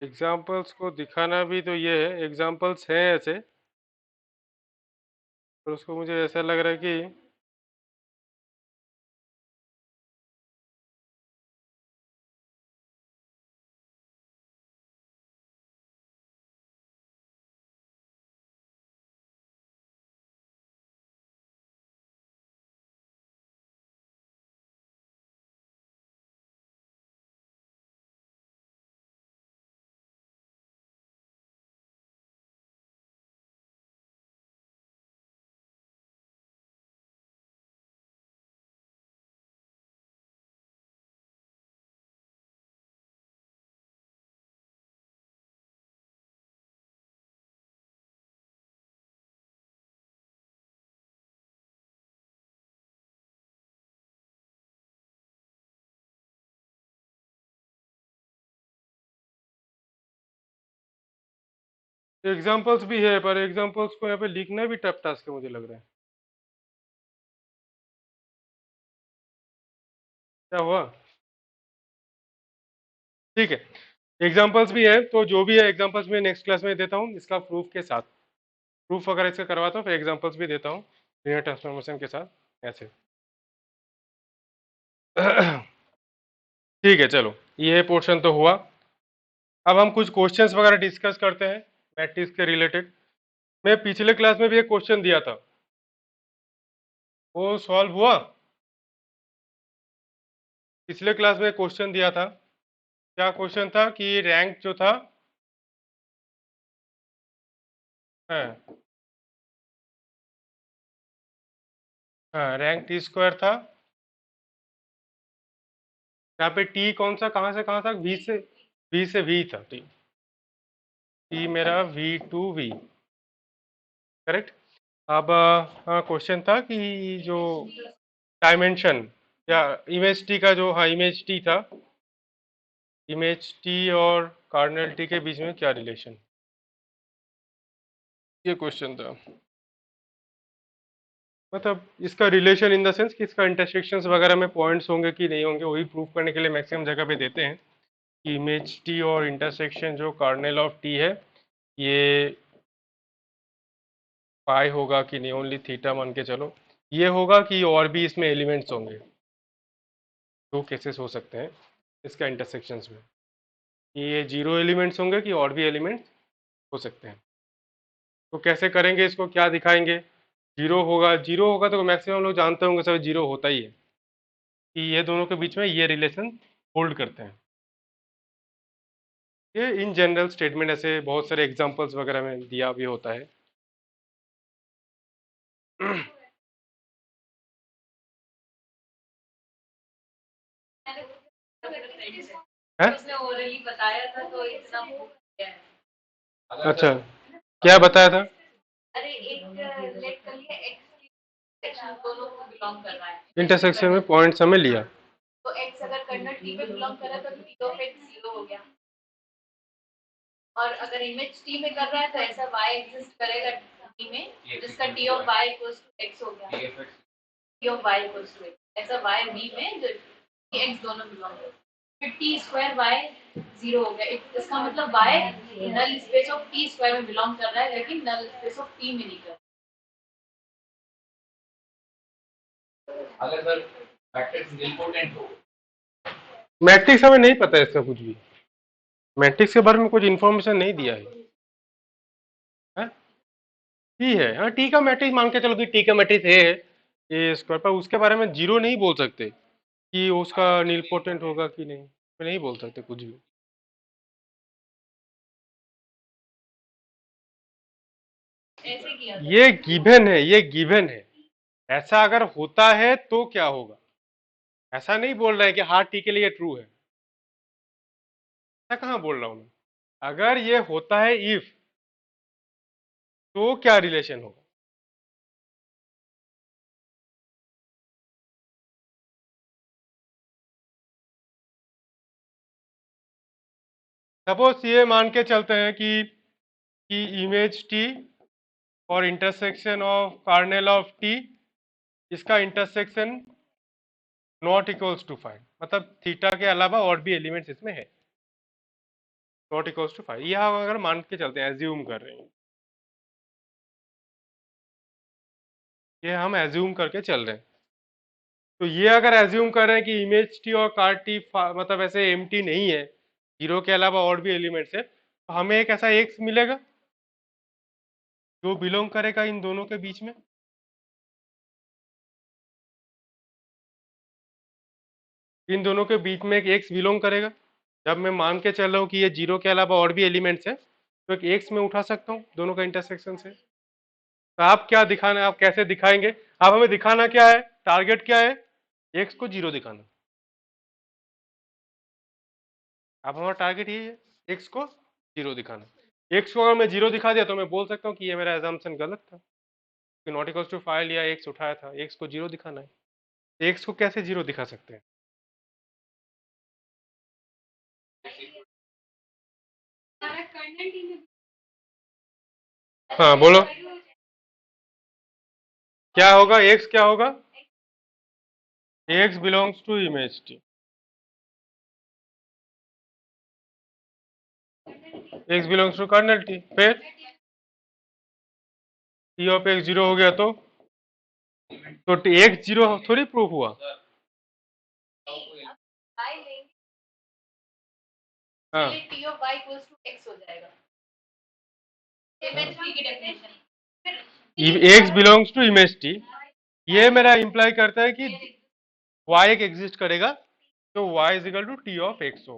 एग्जाम्पल्स को दिखाना भी तो ये है, एग्जाम्पल्स हैं ऐसे, पर उसको मुझे ऐसा लग रहा है कि एग्जाम्पल्स भी है, पर एग्जाम्पल्स को यहाँ पे लिखना भी टफ टास्क है मुझे लग रहा है। क्या हुआ? ठीक है, एग्जाम्पल्स भी है, तो जो भी है एग्जाम्पल्स में नेक्स्ट क्लास में देता हूँ इसका प्रूफ के साथ, प्रूफ वगैरह इसका करवाता हूँ, फिर एग्जाम्पल्स भी देता हूँ लीनियर ट्रांसफॉर्मेशन के साथ ऐसे। ठीक है, चलो ये पोर्शन तो हुआ। अब हम कुछ क्वेश्चंस वगैरह डिस्कस करते हैं मैट्रिक्स के रिलेटेड। मैं पिछले क्लास में भी एक क्वेश्चन दिया था, वो सॉल्व हुआ। पिछले क्लास में क्वेश्चन दिया था, क्या क्वेश्चन था कि रैंक जो था, हाँ हाँ, रैंक टी स्क्वायर था। यहाँ पे टी कौन सा, कहाँ से कहाँ तक, वी से वी था टी। टी मेरा V to V, करेक्ट। अब क्वेश्चन था कि जो डायमेंशन या इमेज टी का जो, हाँ इमेज टी था, इमेज टी और कार्डिनल टी के बीच में क्या रिलेशन, ये क्वेश्चन था। मतलब इसका रिलेशन इन द सेंस कि इसका इंटरसेक्शंस वगैरह में पॉइंट्स होंगे कि नहीं होंगे, वही प्रूव करने के लिए मैक्सिमम जगह पे देते हैं कि इमेज टी और इंटरसेक्शन जो कर्नेल ऑफ टी है ये पाई होगा कि नहीं, ओनली थीटा मान के चलो, ये होगा कि और भी इसमें एलिमेंट्स होंगे। दो केसेस हो सकते हैं इसका इंटरसेक्शंस में, कि ये जीरो एलिमेंट्स होंगे कि और भी एलिमेंट्स हो सकते हैं। तो कैसे करेंगे इसको, क्या दिखाएंगे? जीरो होगा, जीरो होगा तो मैक्सिमम लोग जानते होंगे सब जीरो होता ही है, कि ये दोनों के बीच में ये रिलेशन होल्ड करते हैं। ये इन जनरल स्टेटमेंट ऐसे बहुत सारे एग्जांपल्स वगैरह में दिया भी होता है। है? उसने ओरली बताया था तो इतना वो किया है। अच्छा, क्या बताया था? अरे एक लेट कर लिया एक्स सेक्शन दोनों को बिलोंग कर रहा है, इंटरसेक्शन में पॉइंट्स हमें लिया, तो एक्स अगर कर्नल टी पे बिलोंग कर रहा है तो टी ऑफ एक्स जीरो हो गया, और अगर इमेज टी में कर रहा है तो ऐसा y एग्जिस्ट करेगा टी में जिसका T of y equals to x हो गया, T of y equals to x, ऐसा y v में जो x दोनों बिलोंग कर, फिर टी स्क्वायर y जीरो हो गया, इसका मतलब y null space of T square में बिलोंग कर रहा है लेकिन नल स्पेस ऑफ टी में नहीं कर रहा। अगर सर मैट्रिक्स निलपोटेंट हो, मैट्रिक्स हमें नहीं पता है इसका कुछ भी, मैट्रिक्स के बारे में कुछ इन्फॉर्मेशन नहीं दिया है? टी है, हाँ टी का मैट्रिक्स मान के चलो कि टी का मैट्रिक्स है ए स्क्वायर, पर उसके बारे में जीरो नहीं बोल सकते कि उसका नीलपोटेंट होगा कि नहीं, नहीं बोल सकते कुछ भी। ऐसे किया ये गिवन है, ये गिवन है, ऐसा अगर होता है तो क्या होगा, ऐसा नहीं बोल रहे हैं कि हाँ टी के लिए ट्रू है, ऐसा कहाँ बोल रहा हूं मैं। अगर ये होता है इफ, तो क्या रिलेशन होगा? सपोज ये मान के चलते हैं कि इमेज टी और intersection of Cornell of T, इसका इंटरसेक्शन नॉट इक्वल्स टू 5, मतलब थीटा के अलावा और भी एलिमेंट्स इसमें है, नॉट इक्वल्स टू 5, यह अगर मान के चलते हैं, एज्यूम कर रहे हैं, ये हम एज्यूम करके चल रहे हैं, तो ये अगर एज्यूम कर रहे हैं कि इमेज टी और कार टी मतलब ऐसे एम्प्टी नहीं है, जीरो के अलावा और भी एलिमेंट्स है, तो हमें एक ऐसा एक्स मिलेगा जो बिलोंग करेगा इन दोनों के बीच में। इन दोनों के बीच में एक एक्स बिलोंग करेगा, जब मैं मान के चल रहा हूँ कि ये जीरो के अलावा और भी एलिमेंट्स है, तो एक एक्स में उठा सकता हूँ दोनों का इंटरसेक्शन से। तो आप क्या दिखाना, आप कैसे दिखाएंगे? आप हमें दिखाना क्या है, टारगेट क्या है? एक्स को जीरो दिखाना, अब हमारा टारगेट यही है, एक्स को जीरो दिखाना। एक्स को अगर मैं जीरो दिखा दिया तो मैं बोल सकता हूँ कि ये मेरा एजम्पशन गलत था, कि नॉट इक्वल्स टू 5 लिया, एक्स उठाया था, एक्स को जीरो दिखाना है। एक्स को कैसे जीरो दिखा सकते हैं? हाँ बोलो, क्या होगा, एक्स क्या होगा? X belongs to image T, x belongs to kernel T, फिर टी ऑफ एक्स जीरो हो गया तो एक्स जीरो थोड़ी प्रूफ हुआ। हाँ, T of y equals to x हो जाएगा, इमेज टी की definition x belongs to image T, ये मेरा इंप्लाई करता है कि y एक एग्जिस्ट करेगा, तो y is equal to T of x हो।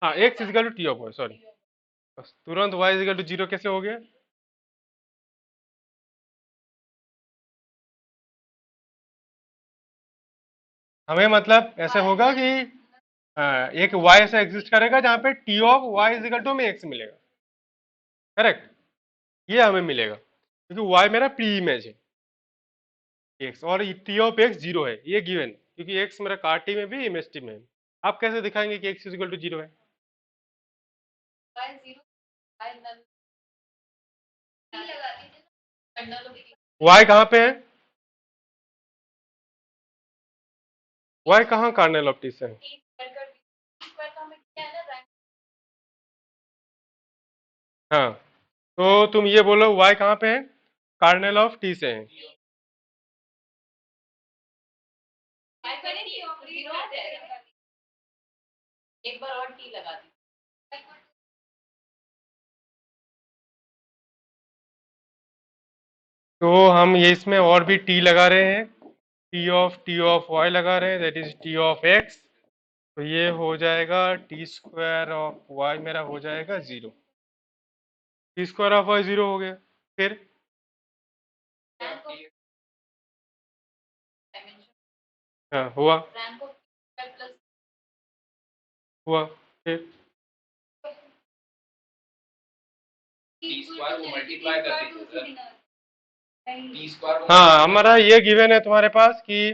हाँ, x is equal to T of y, sorry, बस तुरंत y is equal to zero कैसे हो गया? हमें मतलब ऐसे होगा कि एक y ऐसा एग्जिस्ट करेगा जहां पे T of y is equal to हमें x मिलेगा, करेक्ट, ये हमें मिलेगा क्योंकि y मेरा प्री इमेज है x, और टी ऑफ x जीरो है, ये गिवन, क्योंकि x मेरा कार टी में भी इमेज टी में है। आप कैसे दिखाएंगे कि x is equal to zero है? y जीरो y नल लगा दीजिए, कर्नल ऑफ टी y कहाँ पे है? y कहाँ कर्नल ऑफ टी से है? स्क्वायर का टी स्क्वायर का हमें क्या है ना रैंक हाँ, तो तुम ये बोलो y कहाँ पे है? कर्नल ऑफ टी से है। y करें जीरो आ जाएगा एक बार और टी लगा दी तो हम ये इसमें और भी t लगा रहे हैं, टी ऑफ y लगा रहे हैं, that is T of x। तो ये हो जाएगा टी स्क्वायर ऑफ y मेरा हो जाएगा 0। टी स्क्वायर ऑफ y 0 हो गया। फिर रैंक ऑफ डायमेंशन हाँ हुआ, रैंक ऑफ स्क्वायर प्लस हुआ। फिर टी स्क्वायर को मल्टीप्लाई कर दीजिए टी स्क्वायर हाँ, हमारा ये गिवन है तुम्हारे पास कि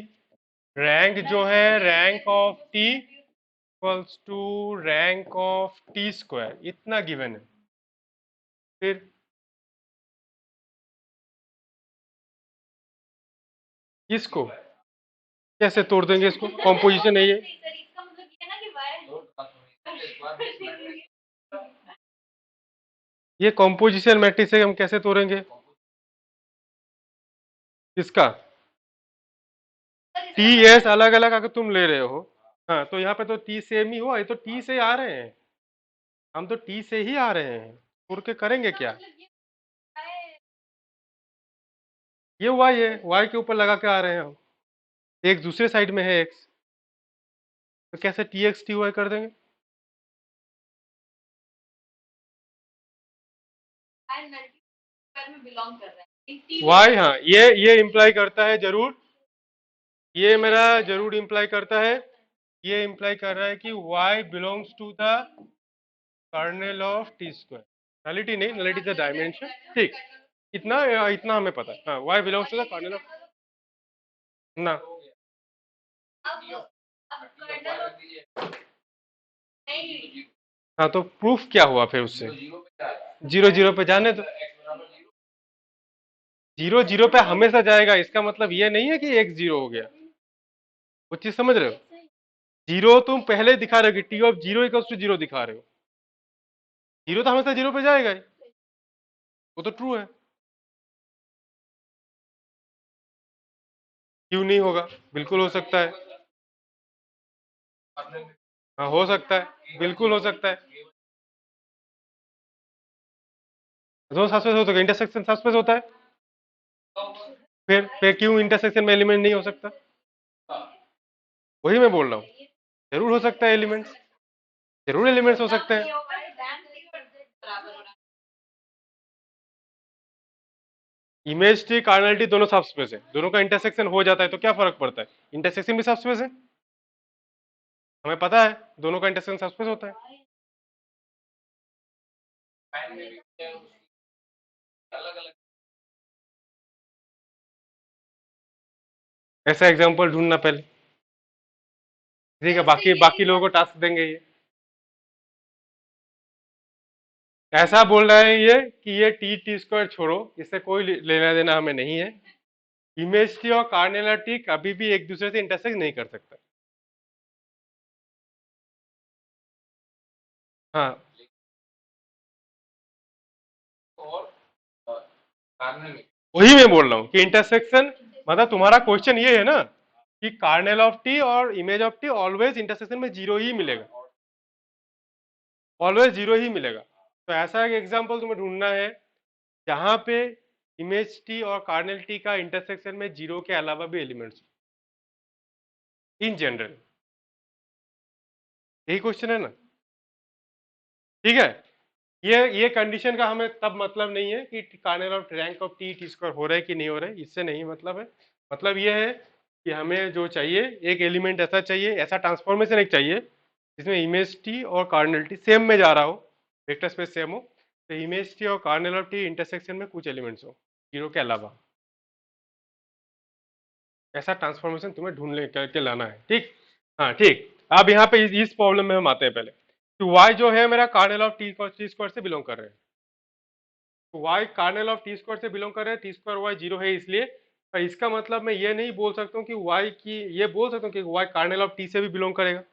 रैंक जो है rank of T equals to rank of T square, इतना गिवन है। फिर इसको कैसे तोड़ देंगे? इसको कॉम्पोजिशन है ये। इसका मतलब ये है ना कि ये कॉम्पोजिशन मैट्रिक्स से हम कैसे तोड़ेंगे इसका? टी एस अलग अलग अगर तुम ले रहे हो, हाँ, तो यहाँ पे तो टी सेम ही हुआ, ये तो टी से ही आ रहे हैं, हम तो टी से ही आ रहे हैं, तोड़ के करेंगे क्या? ये वाई है, वाई के ऊपर लगा के आ रहे हैं हम, एक दूसरे साइड में है एक्स, तो कैसे टी एक्स टी वाई कर देंगे? में बिलोंग कर रहा है वाई, हाँ, ये इम्प्लाई करता है जरूर, ये मेरा जरूर इम्प्लाई करता है, ये इम्प्लाई कर रहा है कि y belongs to the kernel of T square. Nullity नहीं, नलिटी द डायमेंशन, ठीक, इतना इतना हमें पता है। हाँ, y belongs to the kernel of ना। हाँ, तो प्रूफ क्या हुआ फिर उससे? जीरो जीरो पे जाने तो, जीरो जीरो पे हमेशा जाएगा, इसका मतलब ये नहीं है कि एक जीरो हो गया, वो चीज समझ रहे हो? जीरो तुम पहले दिखा रहे हो कि T of zero equals to zero दिखा रहे हो, जीरो तो हमेशा जीरो पे जाएगा ही, वो तो ट्रू है। क्यों नहीं होगा? बिल्कुल हो सकता है। हाँ, हो सकता है, बिल्कुल हो सकता है। दोनों सबस्पेस होता है, इंटरसेक्शन सबस्पेस होता है। फिर क्यों इंटरसेक्शन में एलिमेंट नहीं हो सकता? वही मैं बोल रहा हूँ, जरूर हो सकता है एलिमेंट्स, जरूर एलिमेंट्स हो सकते हैं। इमेज टी कार्नल टी दोनों सबस्पेस है, दोनों का इंटरसेक्शन हो जाता है तो क्या फर्क पड़ता है? इंटरसेक्शन भी सबस्पेस है, हमें पता है दोनों का इंटरसेक्शन सबस्पेस होता है। ऐसा एग्जांपल ढूंढना पहले, ठीक है, बाकी बाकी लोगों को टास्क देंगे ये। ऐसा बोल रहा है ये कि ये टी टी स्क्वायर छोड़ो, इससे कोई लेना देना हमें नहीं है, इमेज टी और कार्नेलर टी कभी भी एक दूसरे से इंटरसेक्ट नहीं कर सकता। हाँ, वही मैं बोल रहा हूँ कि इंटरसेक्शन, मतलब तुम्हारा क्वेश्चन ये है ना कि कार्नेल ऑफ टी और image of T always intersection में जीरो ही मिलेगा, ऑलवेज जीरो ही मिलेगा। तो ऐसा एक एग्जांपल तुम्हें ढूंढना है जहां पे इमेज टी और कार्नेल टी का इंटरसेक्शन में जीरो के अलावा भी एलिमेंट्स इन जनरल, यही क्वेश्चन है ना? ठीक है, ये कंडीशन का हमें तब मतलब नहीं है कि kernel of rank of T T square हो रहा है कि नहीं हो रहा है, इससे नहीं मतलब है। मतलब ये है कि हमें जो चाहिए एक एलिमेंट ऐसा चाहिए, ऐसा ट्रांसफॉर्मेशन एक चाहिए जिसमें इमेज टी और कार्नेल टी सेम में जा रहा हो, वेक्टर स्पेस सेम हो, तो इमेज टी और कार्नेल ऑफ टी इंटरसेक्शन में कुछ एलिमेंट्स हो जीरो के अलावा, ऐसा ट्रांसफॉर्मेशन तुम्हें ढूंढ करके लाना है, ठीक? हाँ, ठीक। अब यहाँ पे इस प्रॉब्लम में हम आते हैं पहले, तो y जो है मेरा कार्नेल ऑफ टी स्क्वायर से बिलोंग कर रहे हैं, तो y Cornell of T square से बिलोंग कर रहा है, टी स्क्वायर y जीरो है इसलिए। पर इसका मतलब मैं ये नहीं बोल सकता हूँ कि y की, ये बोल सकता हूँ कि y कार्नेल ऑफ टी से भी बिलोंग करेगा।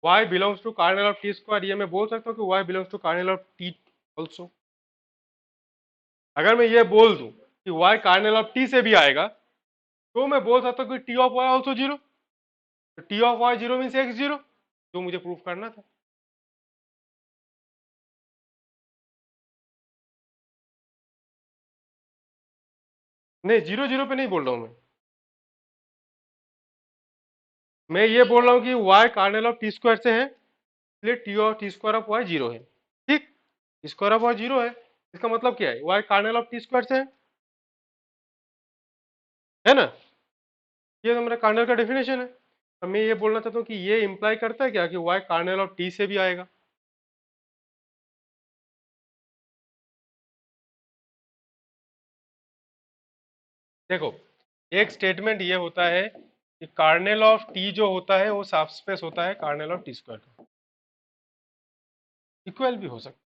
y belongs to kernel of T square, ये मैं बोल सकता हूँ कि y belongs to kernel of T also. अगर मैं ये बोल दूं कि y कार्नेल ऑफ टी से भी आएगा तो मैं बोल सकता हूँ कि T of y also zero. T of y zero means x zero, जो मुझे प्रूफ करना था। नहीं, जीरो जीरो पे नहीं बोल रहा हूं मैं ये बोल रहा हूँ कि y Cornell of T square से है, इसलिए T of T square of y zero है। ठीक, स्क्वायर ऑफ y जीरो है, इसका मतलब क्या है, y Cornell of T square से है ना। ये तो मेरा कार्नेल का डेफिनेशन है। अब मैं ये बोलना चाहता हूँ कि ये इंप्लाई करता है क्या कि y कार्नेल ऑफ टी से भी आएगा। देखो, एक स्टेटमेंट ये होता है कि कार्नेल ऑफ टी जो होता है वो सबस्पेस होता है कार्नेल ऑफ टी स्क्वायर का, इक्वल भी हो सकता है।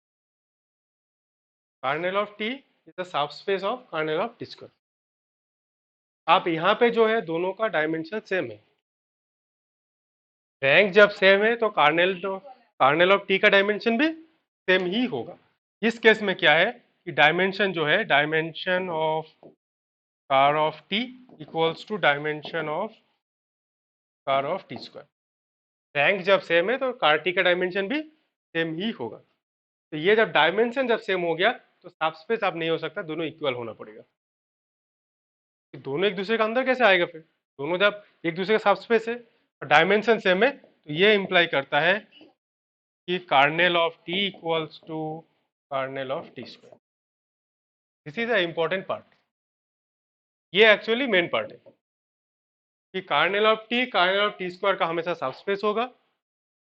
Cornell of T is the subspace of Cornell of T square. आप यहाँ पे जो है दोनों का डायमेंशन सेम है। रैंक जब सेम है तो कार्नेल ऑफ टी का डायमेंशन भी सेम ही होगा। इस केस में क्या है कि डायमेंशन जो है, dimension of ker of T equals to dimension of ker of T square. Rank जब सेम है तो कार टी का डायमेंशन भी सेम ही होगा। तो ये जब डायमेंशन जब सेम हो गया तो सबस्पेस आप नहीं हो सकता, दोनों इक्वल होना पड़ेगा। कि दोनों एक दूसरे के अंदर कैसे आएगा फिर, दोनों जब एक दूसरे का सबस्पेस है और डायमेंशन सेम है तो ये इंप्लाई करता है कि kernel of T equals to kernel of T square. This is a important part, ये एक्चुअली मेन पार्ट है कि कार्नेल ऑफ टी स्क्वायर का हमेशा सबस्पेस होगा।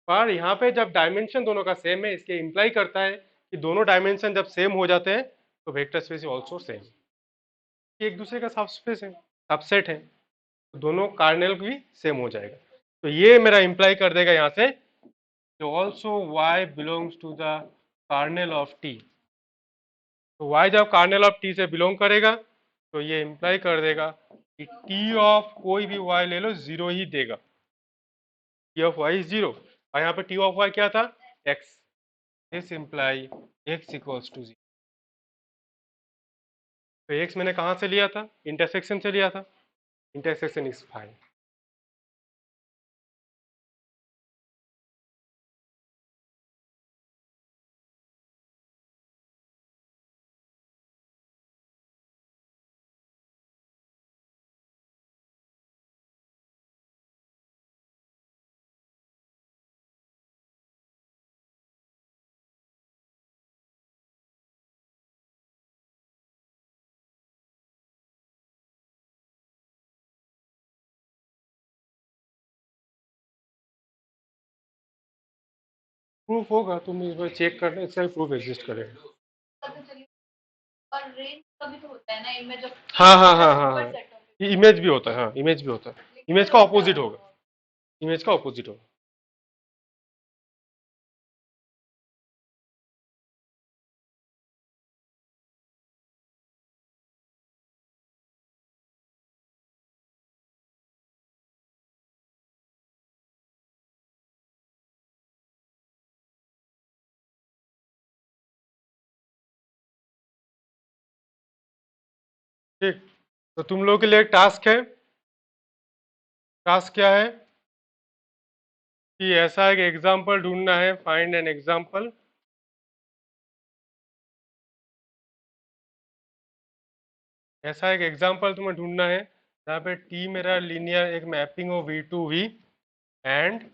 पर यहाँ पे जब डायमेंशन दोनों का सेम है, इसके इंप्लाई करता है कि दोनों डायमेंशन जब सेम हो जाते हैं तो vector space is also same, एक दूसरे का सबस्पेस है, सबसेट है, तो दोनों कार्नेल भी सेम हो जाएगा। तो ये मेरा इंप्लाई कर देगा यहाँ से तो also y belongs to the kernel of T. तो y जब कार्नेल ऑफ टी से बिलोंग करेगा तो ये इंप्लाई कर देगा कि t ऑफ कोई भी y ले लो जीरो ही देगा, t of y is zero. और यहाँ पे t ऑफ y क्या था, x। This imply x equals to zero. तो x मैंने कहाँ से लिया था, इंटरसेक्शन से लिया था, इंटरसेक्शन इज फाइन। प्रूफ होगा, तुम इस बार चेक करना, इसका प्रूफ एग्जिस्ट करेगा। पता चली। और रेंज का भी तो होता है ना, इमेज ऑफ हाँ हाँ हाँ हाँ हाँ, इमेज भी होता है, हाँ इमेज भी होता है, इमेज का ऑपोजिट होगा, इमेज का ऑपोजिट होगा। ठीक, तो तुम लोगों के लिए एक टास्क है। टास्क क्या है कि ऐसा एक एग्जाम्पल ढूंढना है, फाइंड एन एग्जाम्पल। ऐसा एक एग्जाम्पल तुम्हें ढूंढना है जहाँ पे टी मेरा लीनियर एक मैपिंग हो वी टू वी, एंड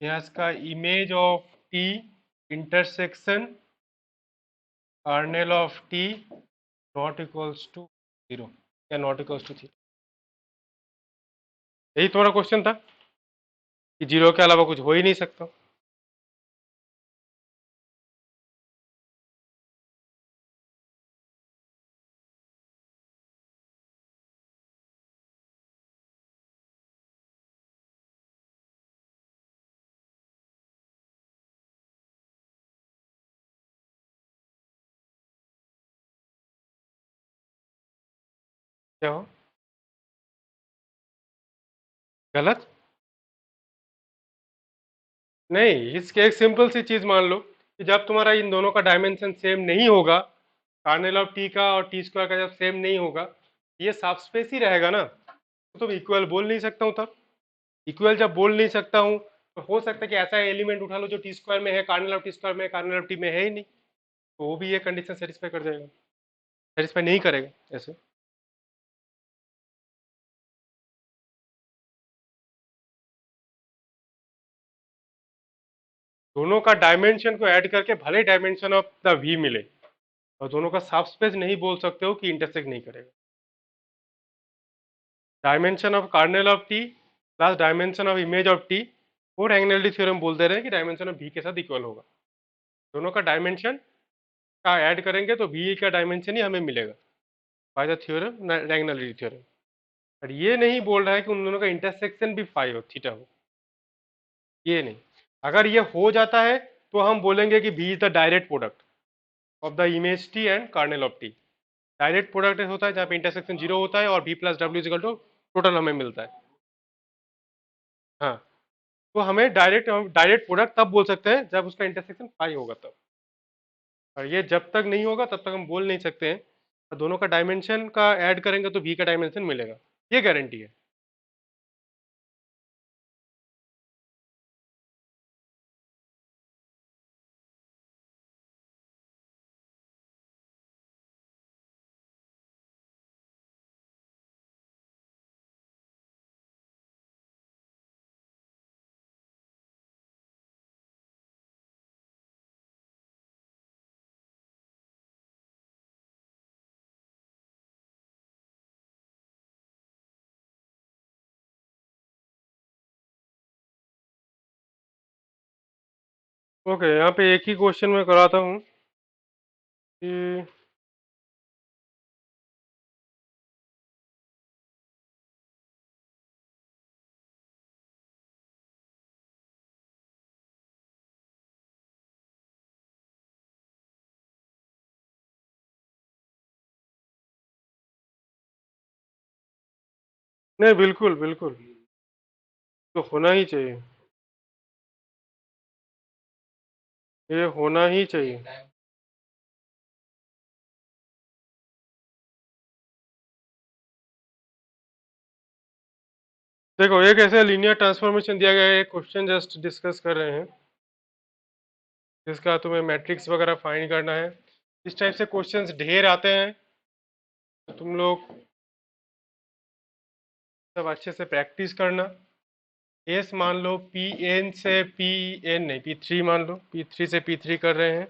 यहाँ इसका image of T intersection kernel of T not equals to zero या नॉट इक्वल्स टू थ्री। यही तुम्हारा क्वेश्चन था कि जीरो के अलावा कुछ हो ही नहीं सकता। क्या हो गलत? नहीं, इसके एक सिंपल सी चीज मान लो कि जब तुम्हारा इन दोनों का डायमेंशन सेम नहीं होगा, कार्नेल ऑफ टी का और टी स्क्वायर का जब सेम नहीं होगा, ये सब स्पेस ही रहेगा ना, तो तुम इक्वल बोल नहीं सकता हूँ तब। इक्वल जब बोल नहीं सकता हूँ तो हो सकता है कि ऐसा एलिमेंट उठा लो जो टी स्क्वायर में है, कार्नेल ऑफ टी स्क्वायर में, कार्नेल ऑफ टी में है ही नहीं, तो वो भी ये कंडीशन सेटिस्फाई कर जाएगा, सेटिस्फाई नहीं करेगा ऐसे। दोनों का डायमेंशन को ऐड करके भले डायमेंशन ऑफ द वी मिले, और दोनों का सब स्पेस नहीं बोल सकते हो कि इंटरसेक्ट नहीं करेगा। Dimension of Cornell of T plus dimension of image of T, वो रैग्नैल्डी थ्योरम बोलते रहे कि डायमेंशन ऑफ वी के साथ इक्वल होगा। दोनों का डायमेंशन का ऐड करेंगे तो वी का डायमेंशन ही हमें मिलेगा बाय द थ्योरम, रैग्नैल्डी थ्योरम। पर ये नहीं बोल रहा है कि उन दोनों का इंटरसेक्शन भी फाई हो, थीटा हो, ये नहीं। अगर ये हो जाता है तो हम बोलेंगे कि V is the direct product of the image T and kernel of T. Direct product होता है जहाँ पे इंटरसेक्शन जीरो होता है और v plus W is equal to total हमें मिलता है। हाँ, तो हमें डायरेक्ट डायरेक्ट प्रोडक्ट तब बोल सकते हैं जब उसका इंटरसेक्शन पाई होगा तब, और ये जब तक नहीं होगा तब तक हम बोल नहीं सकते हैं। और दोनों का डायमेंशन का ऐड करेंगे तो v का डायमेंशन मिलेगा, ये गारंटी है। ओके, यहाँ पे एक ही क्वेश्चन में कराता हूँ कि नहीं, बिल्कुल बिल्कुल, तो होना ही चाहिए, ये होना ही चाहिए। देखो, एक ऐसे लीनियर ट्रांसफॉर्मेशन दिया गया है, क्वेश्चन जस्ट डिस्कस कर रहे हैं, जिसका तुम्हें मैट्रिक्स वगैरह फाइंड करना है। इस टाइप से क्वेश्चंस ढेर आते हैं, तो तुम लोग सब अच्छे से प्रैक्टिस करना। एस मान लो पी एन से पी एन नहीं, पी थ्री मान लो, पी थ्री से पी थ्री कर रहे हैं,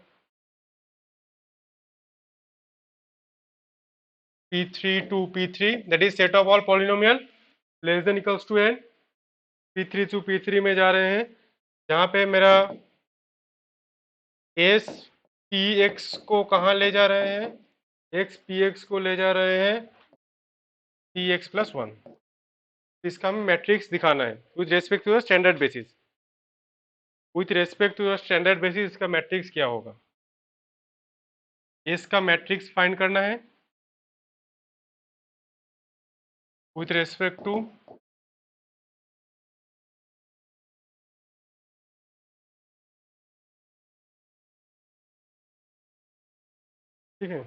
P three to P three, that is set of all polynomial less than equals to n. P three to P three में जा रहे हैं, जहाँ पे मेरा एस पी एक्स को कहाँ ले जा रहे हैं, एक्स पी एक्स को ले जा रहे हैं पी एक्स प्लस वन। इसका हमें मैट्रिक्स दिखाना है with respect to the standard basis. With respect to the standard basis इसका मैट्रिक्स क्या होगा, इसका मैट्रिक्स फाइंड करना है विथ रेस्पेक्ट टू, ठीक है।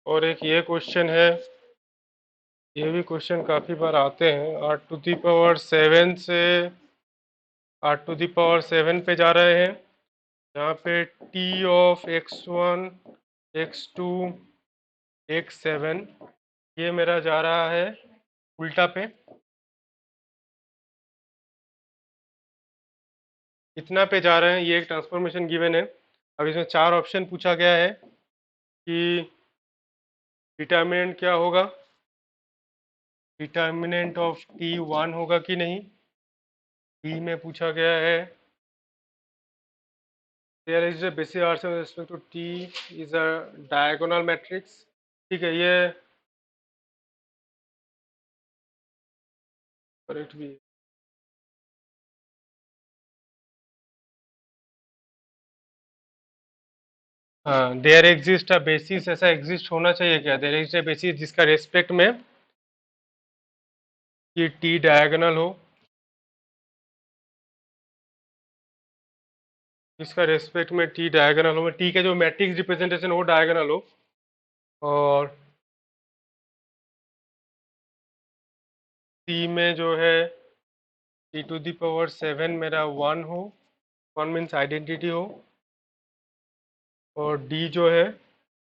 और एक ये क्वेश्चन है, ये भी क्वेश्चन काफी बार आते हैं, R to the power seven से R to the power seven पे जा रहे हैं, जहाँ पे T of X one X two X seven, ये मेरा जा रहा है उल्टा पे। इतना पे जा रहे हैं, ये एक ट्रांसफॉर्मेशन गिवन है। अब इसमें चार ऑप्शन पूछा गया है कि डिटर्मिनेंट क्या होगा, डिटर्मिनेंट ऑफ टी वन होगा कि नहीं। डी में पूछा गया है there is a basis R with respect to t is a diagonal matrix, ठीक है, ये करेक्ट भी है। हाँ, देयर एग्जिस्ट अ बेसिस, ऐसा एग्जिस्ट होना चाहिए क्या? देयर एग्जिस्ट अ बेसिस जिसका रेस्पेक्ट में कि टी डायगोनल हो, जिसका रेस्पेक्ट में टी डायगोनल हो, टी का जो मैट्रिक्स रिप्रेजेंटेशन हो डायगोनल हो, और सी में जो है टी टू दी पावर 7 मेरा 1 हो, 1 मीन्स आइडेंटिटी हो, और डी जो है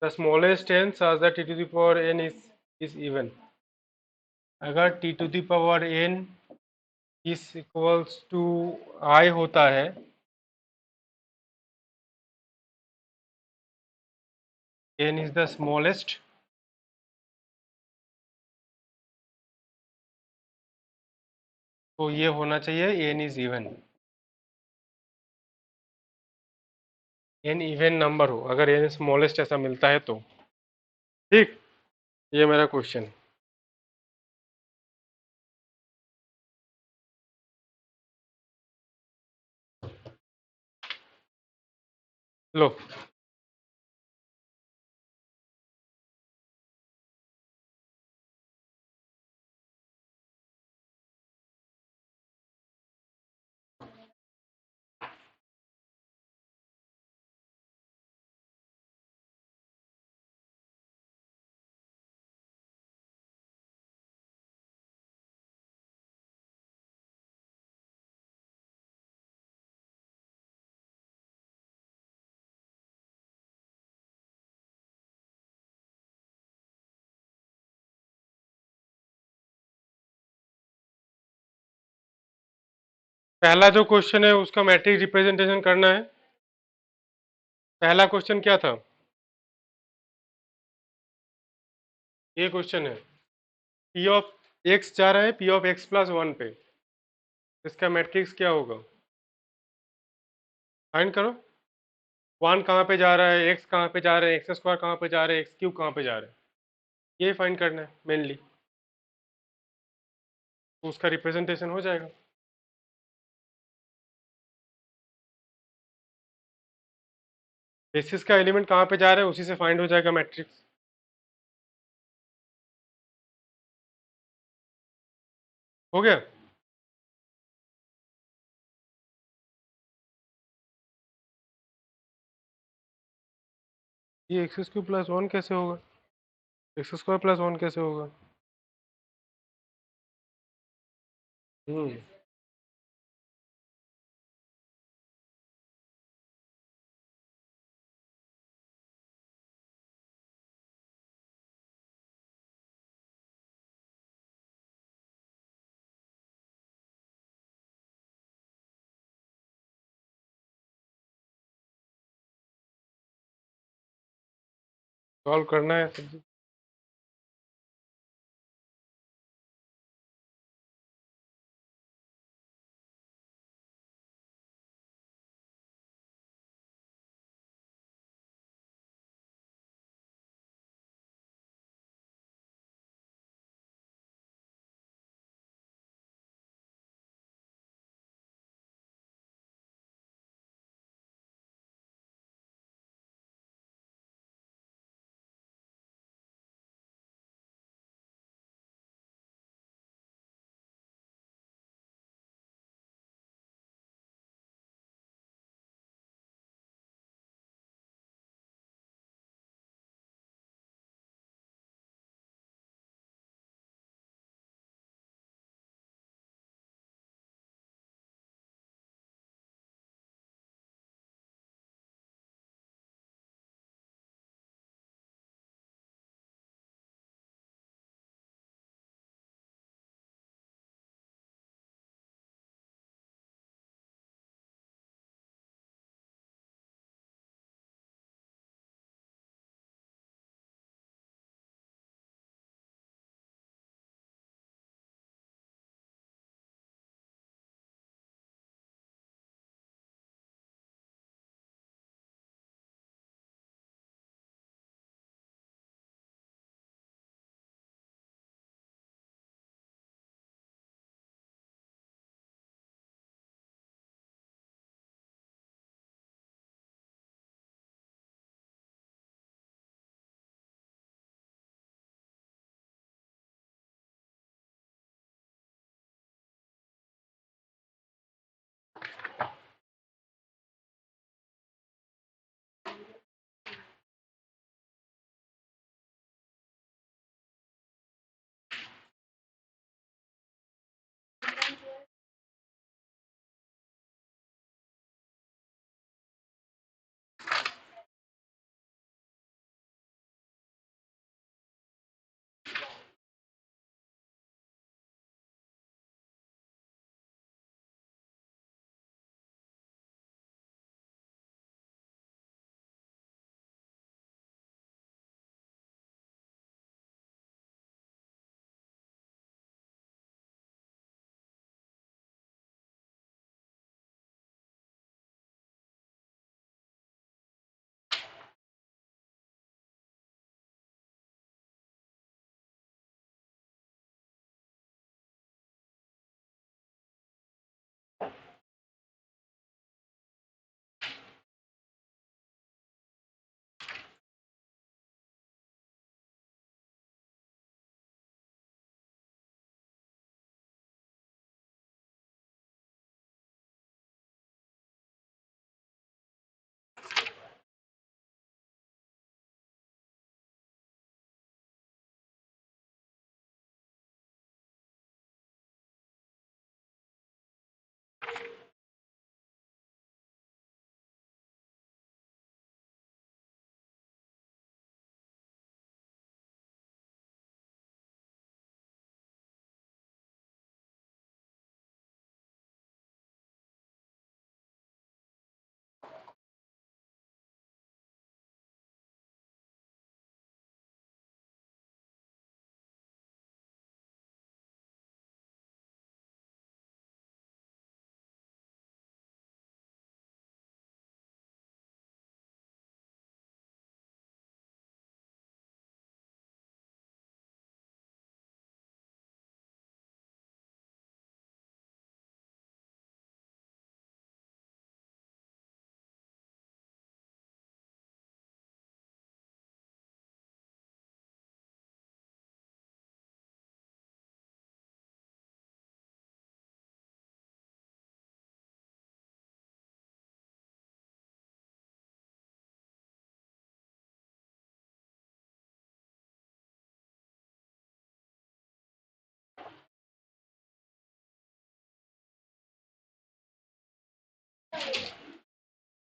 the smallest n such that t to the power n is even। अगर t to the power n is equals to I होता है, n is the smallest, तो ये होना चाहिए n is even, n even number हो अगर n स्मॉलेस्ट ऐसा मिलता है तो। ठीक, ये मेरा क्वेश्चन। लो, पहला जो क्वेश्चन है उसका मैट्रिक्स रिप्रेजेंटेशन करना है। पहला क्वेश्चन क्या था? ये क्वेश्चन है पी ऑफ एक्स जा रहा है पी ऑफ एक्स प्लस 1 पे, इसका मैट्रिक्स क्या होगा? फाइंड करो। 1 कहाँ पे जा रहा है, एक्स कहाँ पे जा रहा है, एक्स स्क्वायर कहाँ पे जा रहा है, एक्स क्यूब कहाँ पे जा रहा है, ये फाइंड करना है मेनली, तो उसका रिप्रेजेंटेशन हो जाएगा। बेसिस का एलिमेंट कहाँ पे जा रहा है उसी से फाइंड हो जाएगा मैट्रिक्स। हो गया। ये एक्स क्यूब प्लस 1 कैसे होगा, एक्स स्क्वायर प्लस 1 कैसे होगा? हम्म, सॉल्व करना है।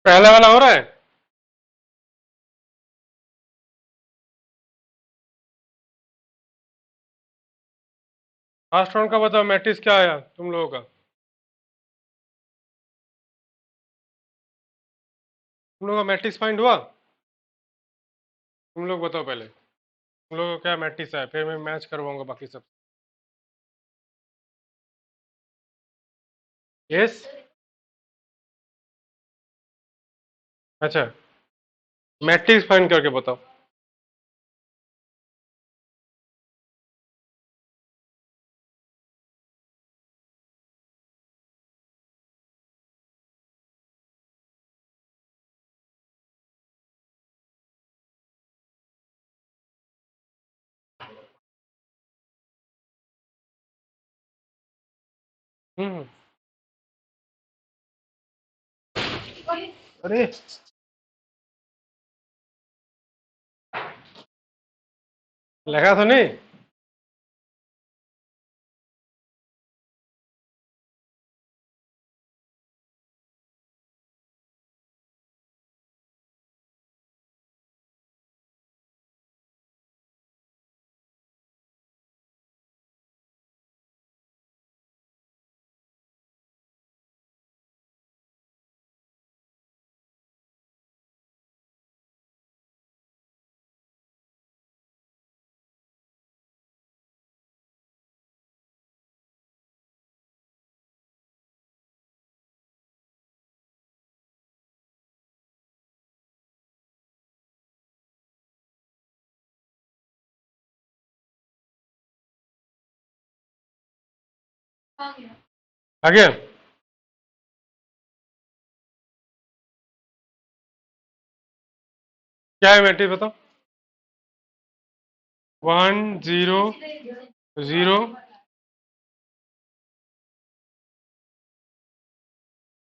पहला वाला हो रहा है। फर्स्ट राउंड का बताओ, मैट्रिक्स क्या आया तुम लोगों का? तुम लोगों का मैट्रिक्स फाइंड हुआ? तुम लोग बताओ पहले, तुम लोगों का क्या मैट्रिक्स आया, फिर मैं मैच करवाऊंगा बाकी सब। यस। अच्छा, मैट्रिक्स फाइंड करके बताओ। हम्म। अरे, लगा तो नहीं? आ गया। क्या है मैट्रिक्स बताओ। 1 0 0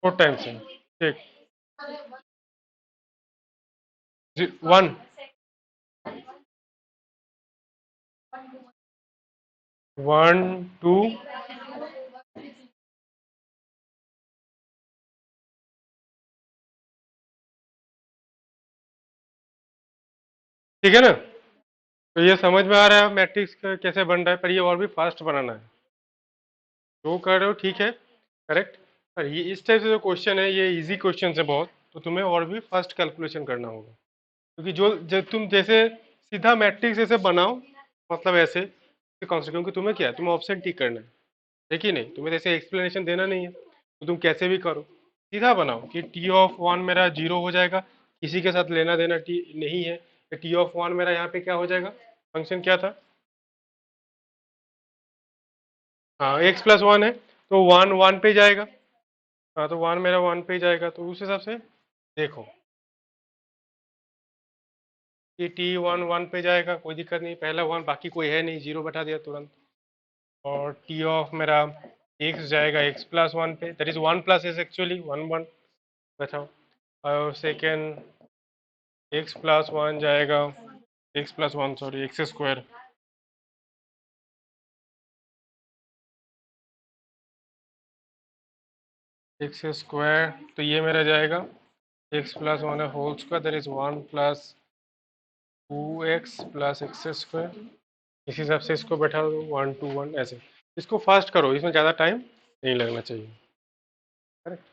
4 टाइम्स है। ठीक। 1 1 2 ठीक है ना? तो ये समझ में आ रहा है मैट्रिक्स कैसे बन रहा है, पर ये और भी फास्ट बनाना है। जो कर रहे हो ठीक है, करेक्ट। पर ये इस टाइप से जो क्वेश्चन है ये इजी क्वेश्चन है बहुत, तो तुम्हें और भी फास्ट कैलकुलेशन करना होगा। क्योंकि जो तुम जैसे सीधा मैट्रिक्स ऐसे बनाओ, मतलब ऐसे कॉन्सेप्ट, क्योंकि तुम्हें क्या है, तुम्हें ऑप्शन टिक करना है कि नहीं, तुम्हें जैसे एक्सप्लेनेशन देना नहीं है, तो तुम कैसे भी करो, सीधा बनाओ कि टी ऑफ वन मेरा जीरो हो जाएगा, किसी के साथ लेना देना टी नहीं है, तो टी ऑफ वन मेरा यहाँ पे क्या हो जाएगा, फंक्शन क्या था, हाँ एक्स प्लस वन है, तो वन वन पे जाएगा। हाँ, तो वन मेरा वन पे जाएगा, तो उस हिसाब से देखो कि टी वन वन पे जाएगा, कोई दिक्कत नहीं, पहला वन, बाकी कोई है नहीं, जीरो बैठा दिया तुरंत। और टी ऑफ मेरा एक्स जाएगा एक्स प्लस वन पे, that is one plus is actually one one बैठाओ। और सेकेंड एक्स प्लस वन जाएगा X plus one, sorry X square, X square, तो ये मेरा जाएगा एक्स प्लस वन है whole square, that is one plus two X plus X square. इस हिसाब से इसको बैठा दो, वन टू वन ऐसे। इसको फास्ट करो, इसमें ज़्यादा टाइम नहीं लगना चाहिए, करेक्ट।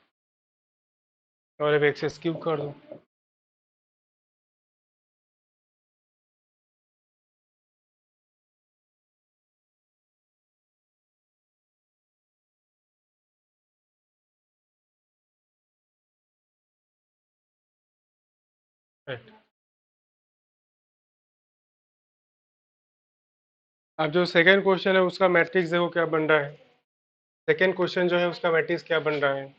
और अब एक्स क्यूब कर दो। राइट। अब जो सेकेंड क्वेश्चन है उसका मैट्रिक्स देखो क्या बन रहा है। सेकेंड क्वेश्चन जो है उसका मैट्रिक्स क्या बन रहा है।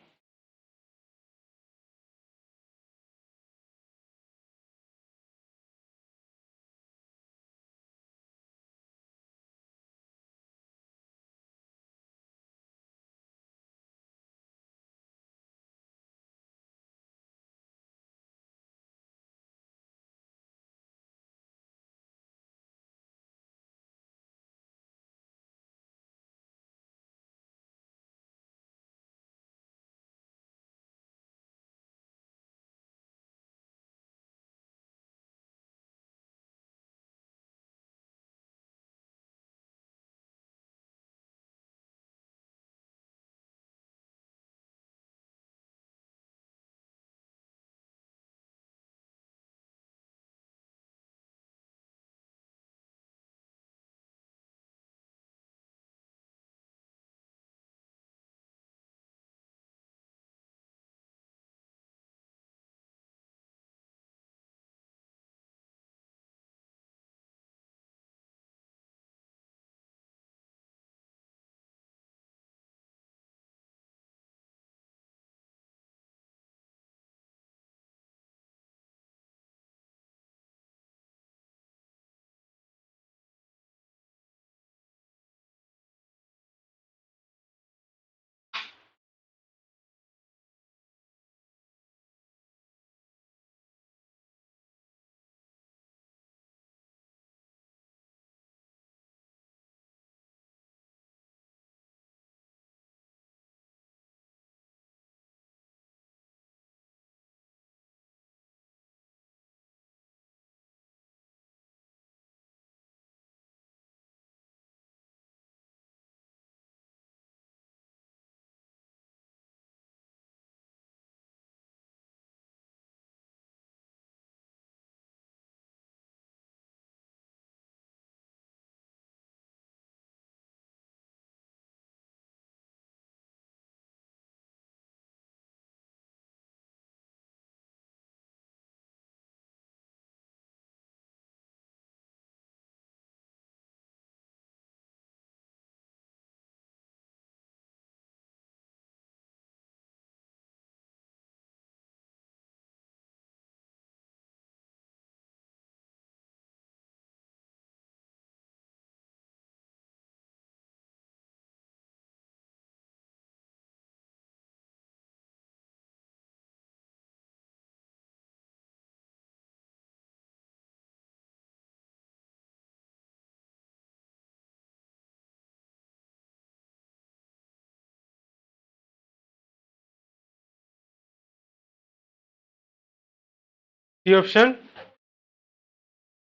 C option,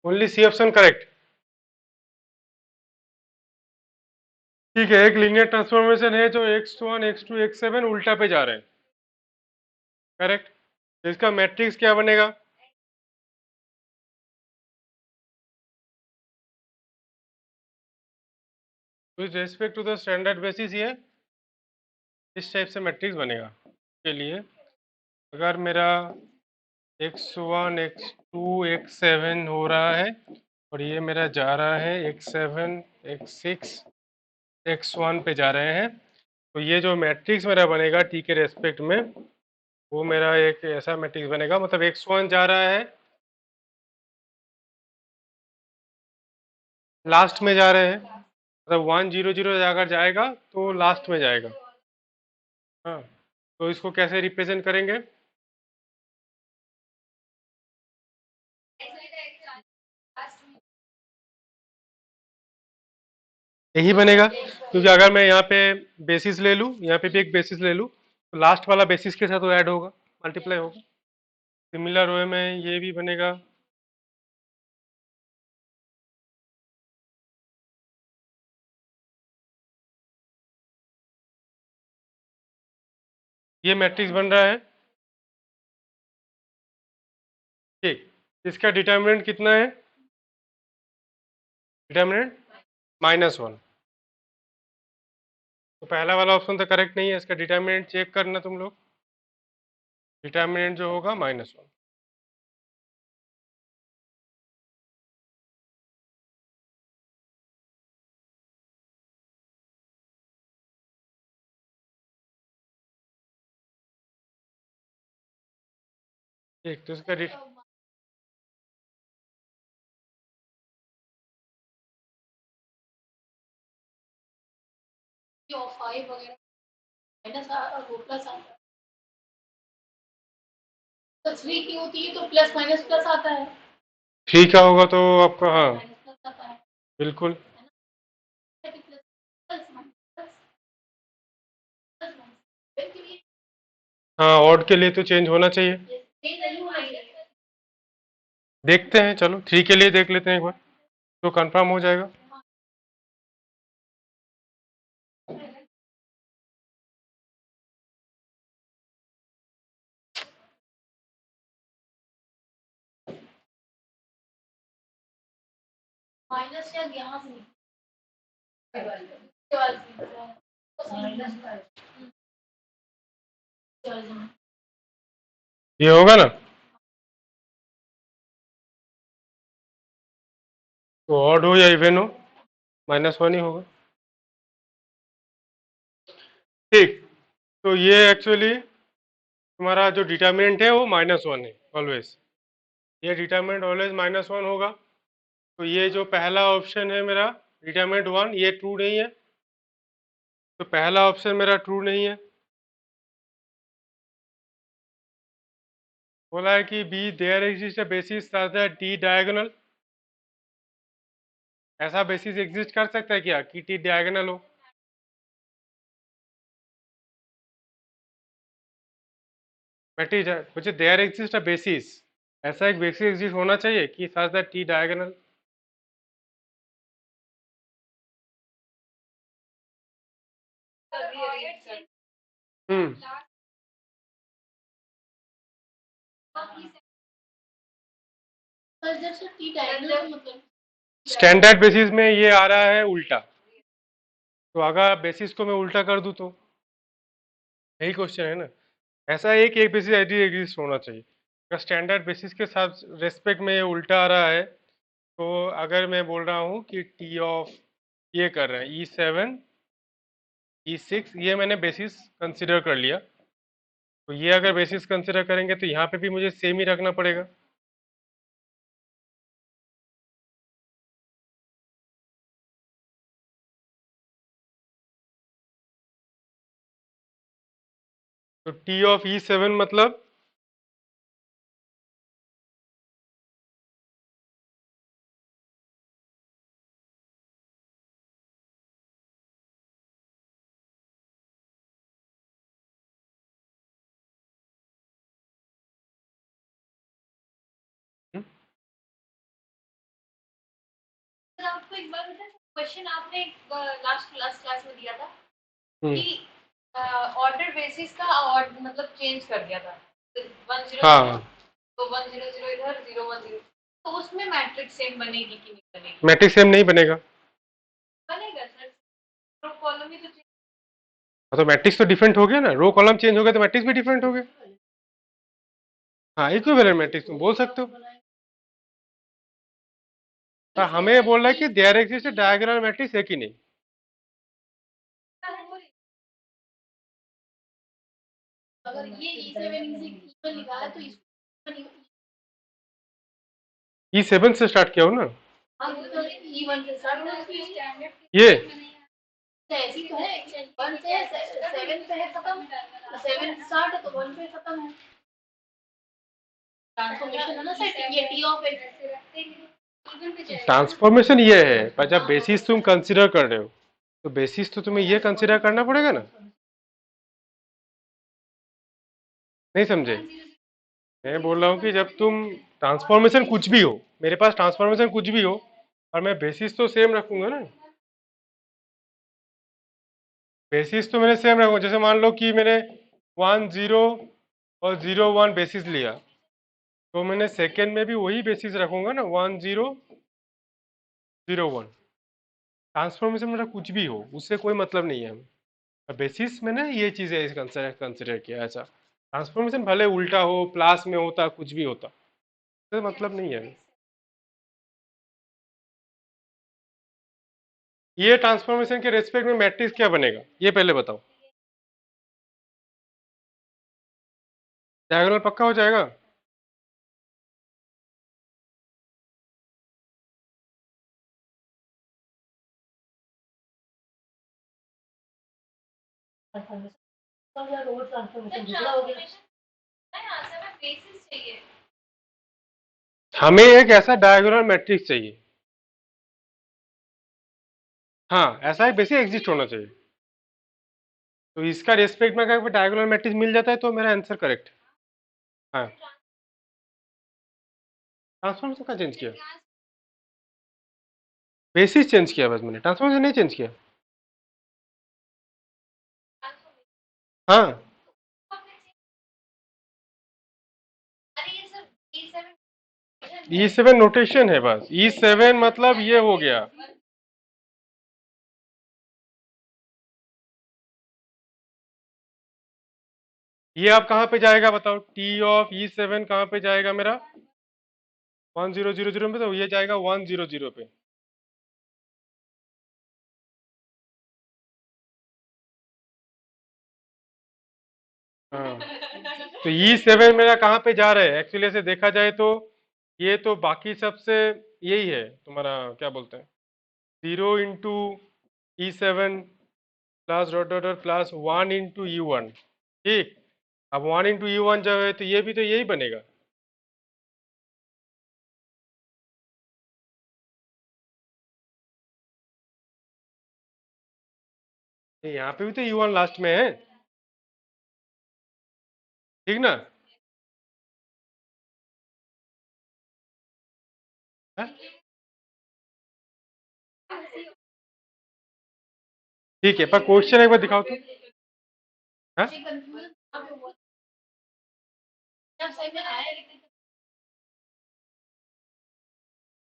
only C option correct. ठीक है, एक लीनियर ट्रांसफॉर्मेशन है जो x1 x2 x7 उल्टा पे जा रहे हैं, करेक्ट। तो इसका मैट्रिक्स क्या बनेगा? With respect to the standard basis ये इस टाइप से मैट्रिक्स बनेगा। के लिए अगर मेरा x1 x2 x7 हो रहा है और ये मेरा जा रहा है x7 x6 x1 पे जा रहे हैं, तो ये जो मैट्रिक्स मेरा बनेगा t के रेस्पेक्ट में, वो मेरा एक ऐसा मैट्रिक्स बनेगा, मतलब x1 जा रहा है, लास्ट में जा रहे हैं, मतलब 1 0 0 अगर जाएगा तो लास्ट में जाएगा। हाँ, तो इसको कैसे रिप्रेजेंट करेंगे? यही बनेगा, क्योंकि अगर मैं यहाँ पे बेसिस ले लूँ, यहाँ पे भी एक बेसिस ले लूँ, तो लास्ट वाला बेसिस के साथ वो ऐड होगा, मल्टीप्लाई होगा। सिमिलर वे में ये भी बनेगा। ये मैट्रिक्स बन रहा है, ठीक। इसका डिटर्मिनेंट कितना है? डिटर्मिनेंट -1। तो पहला वाला ऑप्शन तो करेक्ट नहीं है, इसका डिटर्मिनेंट चेक करना तुम लोग। डिटर्मिनेंट जो होगा -1। ठीक, तो इसका फाइव वगैरह माइनस और वो प्लस आता है, तो 3 की होती है तो प्लस माइनस प्लस आता है, ठीक क्या होगा तो आपका, हाँ माइनस प्लस आता है, बिल्कुल। Plus plus minus plus minus, हाँ, ऑड के लिए तो चेंज होना चाहिए। नहीं होना चाहिए। देखते हैं, चलो 3 के लिए देख लेते हैं एक बार, तो कंफर्म हो जाएगा। माइनस या यहाँ से ये होगा ना, तो ऑड हो या इवन हो, -1 ही होगा। ठीक, तो ये एक्चुअली तुम्हारा जो डिटर्मिनेंट है वो -1 है ऑलवेज। ये डिटर्मिनेंट ऑलवेज -1 होगा। तो ये जो पहला ऑप्शन है मेरा, डिटर्मिनेंट 1, ये ट्रू नहीं है, तो पहला ऑप्शन मेरा ट्रू नहीं है। बोला है कि B there exist a basis such that T diagonal. ऐसा बेसिस एग्जिस्ट कर सकता है क्या कि टी डायगोनल हो? बेटी मुझे देयर एग्जिस्ट अ बेसिस, ऐसा एक बेसिस एग्जिस्ट होना चाहिए कि सच that T diagonal. Hmm, standard basis में ये आ रहा है उल्टा, तो अगर बेसिस को मैं उल्टा कर दूं तो, यही क्वेश्चन है ना। ऐसा एक एक बेसिस आईडी एग्जिस्ट होना चाहिए। अगर स्टैंडर्ड बेसिस के साथ रेस्पेक्ट में ये उल्टा आ रहा है, तो अगर मैं बोल रहा हूँ कि टी ऑफ ये कर रहे हैं E7 E6, ये मैंने बेसिस कंसिडर कर लिया, तो ये अगर बेसिस कंसिडर करेंगे तो यहाँ पे भी मुझे सेम ही रखना पड़ेगा। तो टी ऑफ E7 मतलब आपको एक बार क्वेश्चन आपने लास्ट क्लास में दिया था हम्म, कि ऑर्डर बेसिस का मतलब चेंज कर दिया था 100 हाँ तो 100 इधर 010 तो उसमें मैट्रिक्स सेम बनेगी कि नहीं बनेगी? मैट्रिक्स सेम नहीं बनेगा। बनेगा सर, रो कॉलम ही तो change हाँ, तो मैट्रिक्स तो डिफरेंट हो गया ना, रो कॉलम चेंज हो गया तो मैट्रिक्स भी डिफरेंट हो गया। हाँ, इक्विवेलेंट मैट्रिक्स तुम बोल सकते हो। पर हमें ये बोल रहा है कि देयर एग्जिस्ट डायगोनल मैट्रिक्स है कि नहीं। करता है। अगर ये E7 E6 लिखा है तो इसमें E7 से स्टार्ट किया हो ना हाँ तो E1 से स्टार्ट होना है स्टैंडर्ड ये। ऐसी तो है 1 से 7 पे है खत्म 7 स्टार्ट है तो 1 पे खत्म है ट्रांसफॉर्मेशन है ना सेट ये T ऑफ X ट्रांसफॉर्मेशन ये है, पर जब बेसिस तुम कंसिडर कर रहे हो तो बेसिस तो तुम्हें ये कंसिडर करना पड़ेगा ना। नहीं समझे? मैं बोल रहा हूँ कि जब तुम ट्रांसफॉर्मेशन कुछ भी हो, मेरे पास ट्रांसफॉर्मेशन कुछ भी हो और मैं बेसिस तो सेम रखूंगा ना। बेसिस तो मैंने सेम रखूंगा। जैसे मान लो कि मैंने 10 और 01 बेसिस लिया, तो मैंने सेकेंड में भी वही बेसिस रखूंगा ना, 1001। ट्रांसफॉर्मेशन मेरा कुछ भी हो उससे कोई मतलब नहीं है हमें। बेसिस मैंने ये चीजें कंसिडर किया ऐसा। ट्रांसफॉर्मेशन भले उल्टा हो, प्लस में होता, कुछ भी होता, तो मतलब नहीं है। ये ट्रांसफॉर्मेशन के रेस्पेक्ट में मैट्रिक्स क्या बनेगा ये पहले बताओ। डायगोनल पक्का हो जाएगा। रोड ट्रांसफॉर्मेशन दूसरा हो गया यहाँ से हमें बेसिस चाहिए हमें एक ऐसा डायगोनल मैट्रिक्स चाहिए। हाँ, ऐसा एक बेसिस एग्जिस्ट होना चाहिए। तो इसका रेस्पेक्ट में अगर डायगोनल मैट्रिक्स मिल जाता है तो मेरा आंसर करेक्ट। हाँ, ट्रांसफॉर्मेशन का चेंज किया, बेसिस चेंज किया बस मैंने, ट्रांसफॉर्मेशन नहीं चेंज किया। हाँ, अरे ये सब E7 E7 नोटेशन है बस। E7 मतलब ये हो गया। ये अब कहाँ पे जाएगा बताओ, T ऑफ E7 कहाँ पे जाएगा मेरा? 1000 में, तो ये जाएगा 100 पे। हाँ, तो E7 मेरा कहाँ पे जा रहा है एक्चुअली से देखा जाए तो, ये तो बाकी सबसे यही है तुम्हारा, क्या बोलते हैं, 0 × E7 plus dot dot dot plus 1 × E1। ठीक, अब 1 × E1 जब है तो ये भी तो यही बनेगा। यहाँ पे भी तो E1 लास्ट में है, ठीक ना? हाँ? ठीक है, पर क्वेश्चन एक बार दिखाओ तो। हाँ?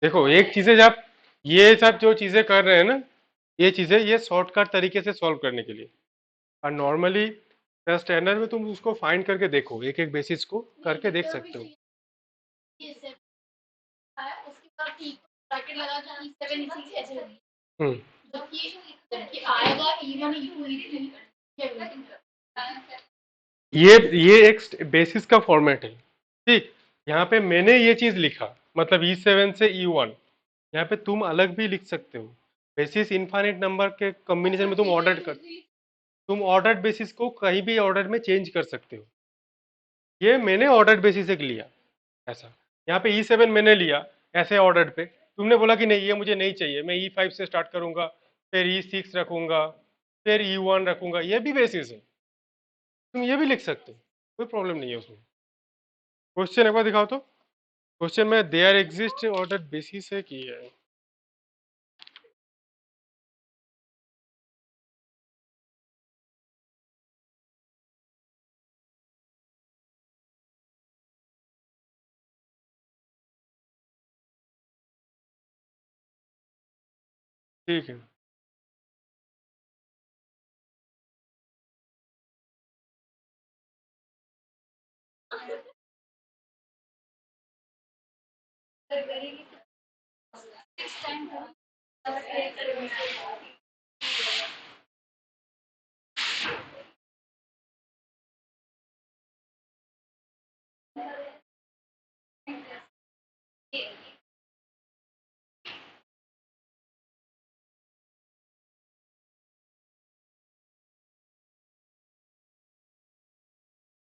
देखो एक चीज है, जब ये सब जो चीजें कर रहे हैं ना, ये चीजें ये शॉर्टकट तरीके से सॉल्व करने के लिए, और नॉर्मली स्टैंडर्ड में तुम उसको फाइंड करके देखो, एक एक बेसिस को करके देख सकते हो। उसके बाद ब्रैकेट लगा के E7 E6 ऐसे होगी हम्म, जबकि आएगा E1 E2 E3 ये एक बेसिस का फॉर्मेट है। ठीक, यहाँ पे मैंने ये चीज लिखा, मतलब E7 से E1, यहाँ पे तुम अलग भी लिख सकते हो। बेसिस इनफाइनाइट नंबर के कॉम्बिनेशन में तुम ऑर्डर्ड बेसिस को कहीं भी ऑर्डर में चेंज कर सकते हो। ये मैंने ऑर्डर्ड बेसिस से लिया ऐसा। यहाँ पे E7 मैंने लिया ऐसे ऑर्डर पे, तुमने बोला कि नहीं ये मुझे नहीं चाहिए, मैं E5 से स्टार्ट करूंगा, फिर E6 रखूंगा, फिर E1 रखूंगा, ये भी बेसिस है, तुम ये भी लिख सकते हो, कोई प्रॉब्लम नहीं है उसमें। क्वेश्चन एक बार दिखाओ तो। क्वेश्चन में देयर एग्जिस्ट ऑर्डर बेसिस है कि है? ठीक है।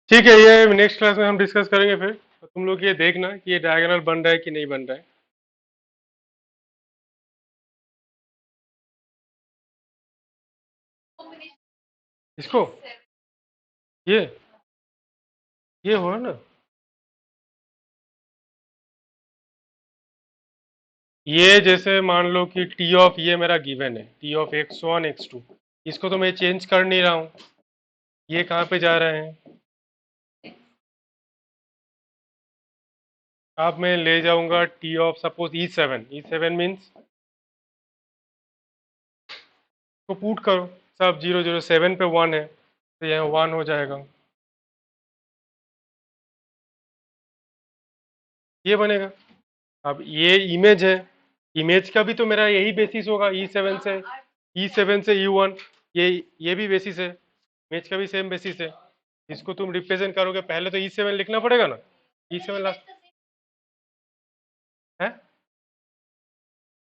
ठीक है, ये नेक्स्ट क्लास में हम डिस्कस करेंगे फिर। तो तुम लोग ये देखना कि ये डायगोनल बन रहा है कि नहीं बन रहा है। इसको ये ये हो ना, ये जैसे मान लो कि टी ऑफ ये मेरा गिवन है, टी ऑफ x1 x2, इसको तो मैं चेंज कर नहीं रहा हूँ। ये कहाँ पे जा रहे हैं? अब मैं ले जाऊंगा T of suppose E7, E7 means तो पुट करो, सब 0 0 7 पे 1 है तो यहाँ 1 हो जाएगा, ये बनेगा। अब ये इमेज है, इमेज का भी तो मेरा यही बेसिस होगा, E7 से E1, ये भी बेसिस है, इमेज का भी सेम बेसिस है। इसको तुम रिप्रेजेंट करोगे, पहले तो E7 लिखना पड़ेगा ना, E7 लास्ट है।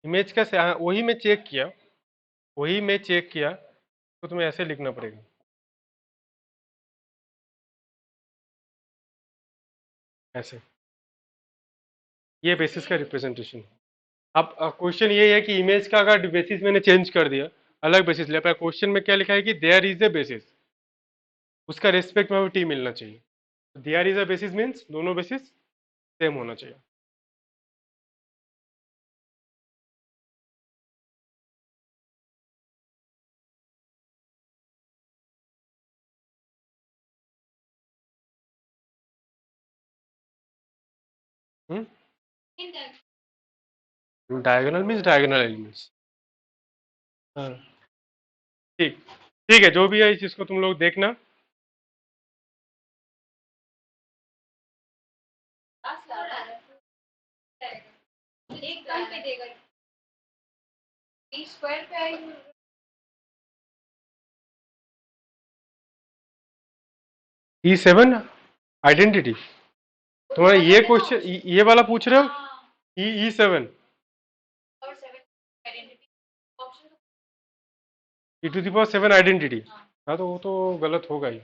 इमेज का हाँ, वही मैं चेक किया, वही मैं चेक किया, तो तुम्हें ऐसे लिखना पड़ेगा, ऐसे, ये बेसिस का रिप्रेजेंटेशन। अब क्वेश्चन ये है कि इमेज का अगर बेसिस मैंने चेंज कर दिया, अलग बेसिस लिया, पर क्वेश्चन में क्या लिखा है कि देयर इज ए बेसिस, उसका रेस्पेक्ट में टी मिलना चाहिए। There is a basis means दोनों बेसिस सेम होना चाहिए। Diagonal means diagonal elements. हाँ, ठीक, ठीक है, जो भी है इस चीज को तुम लोग देखना। एक कम पे देगा, स्क्वायर पे आएगी। E7 आइडेंटिटी, तुम्हारा ये क्वेश्चन ये वाला पूछ रहे हो, E7 और 7 आइडेंटिटी ऑप्शन E⁴ आइडेंटिटी। हाँ तो वो तो गलत होगा ही।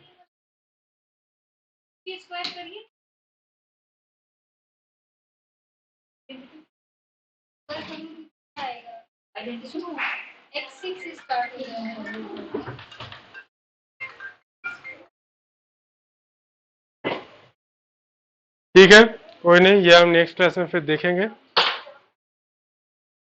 स्क्वायर करिए, आएगा आइडेंटिटी x6 स्टार्ट हो जाएगा। ठीक है, कोई नहीं, ये हम नेक्स्ट क्लास में फिर देखेंगे।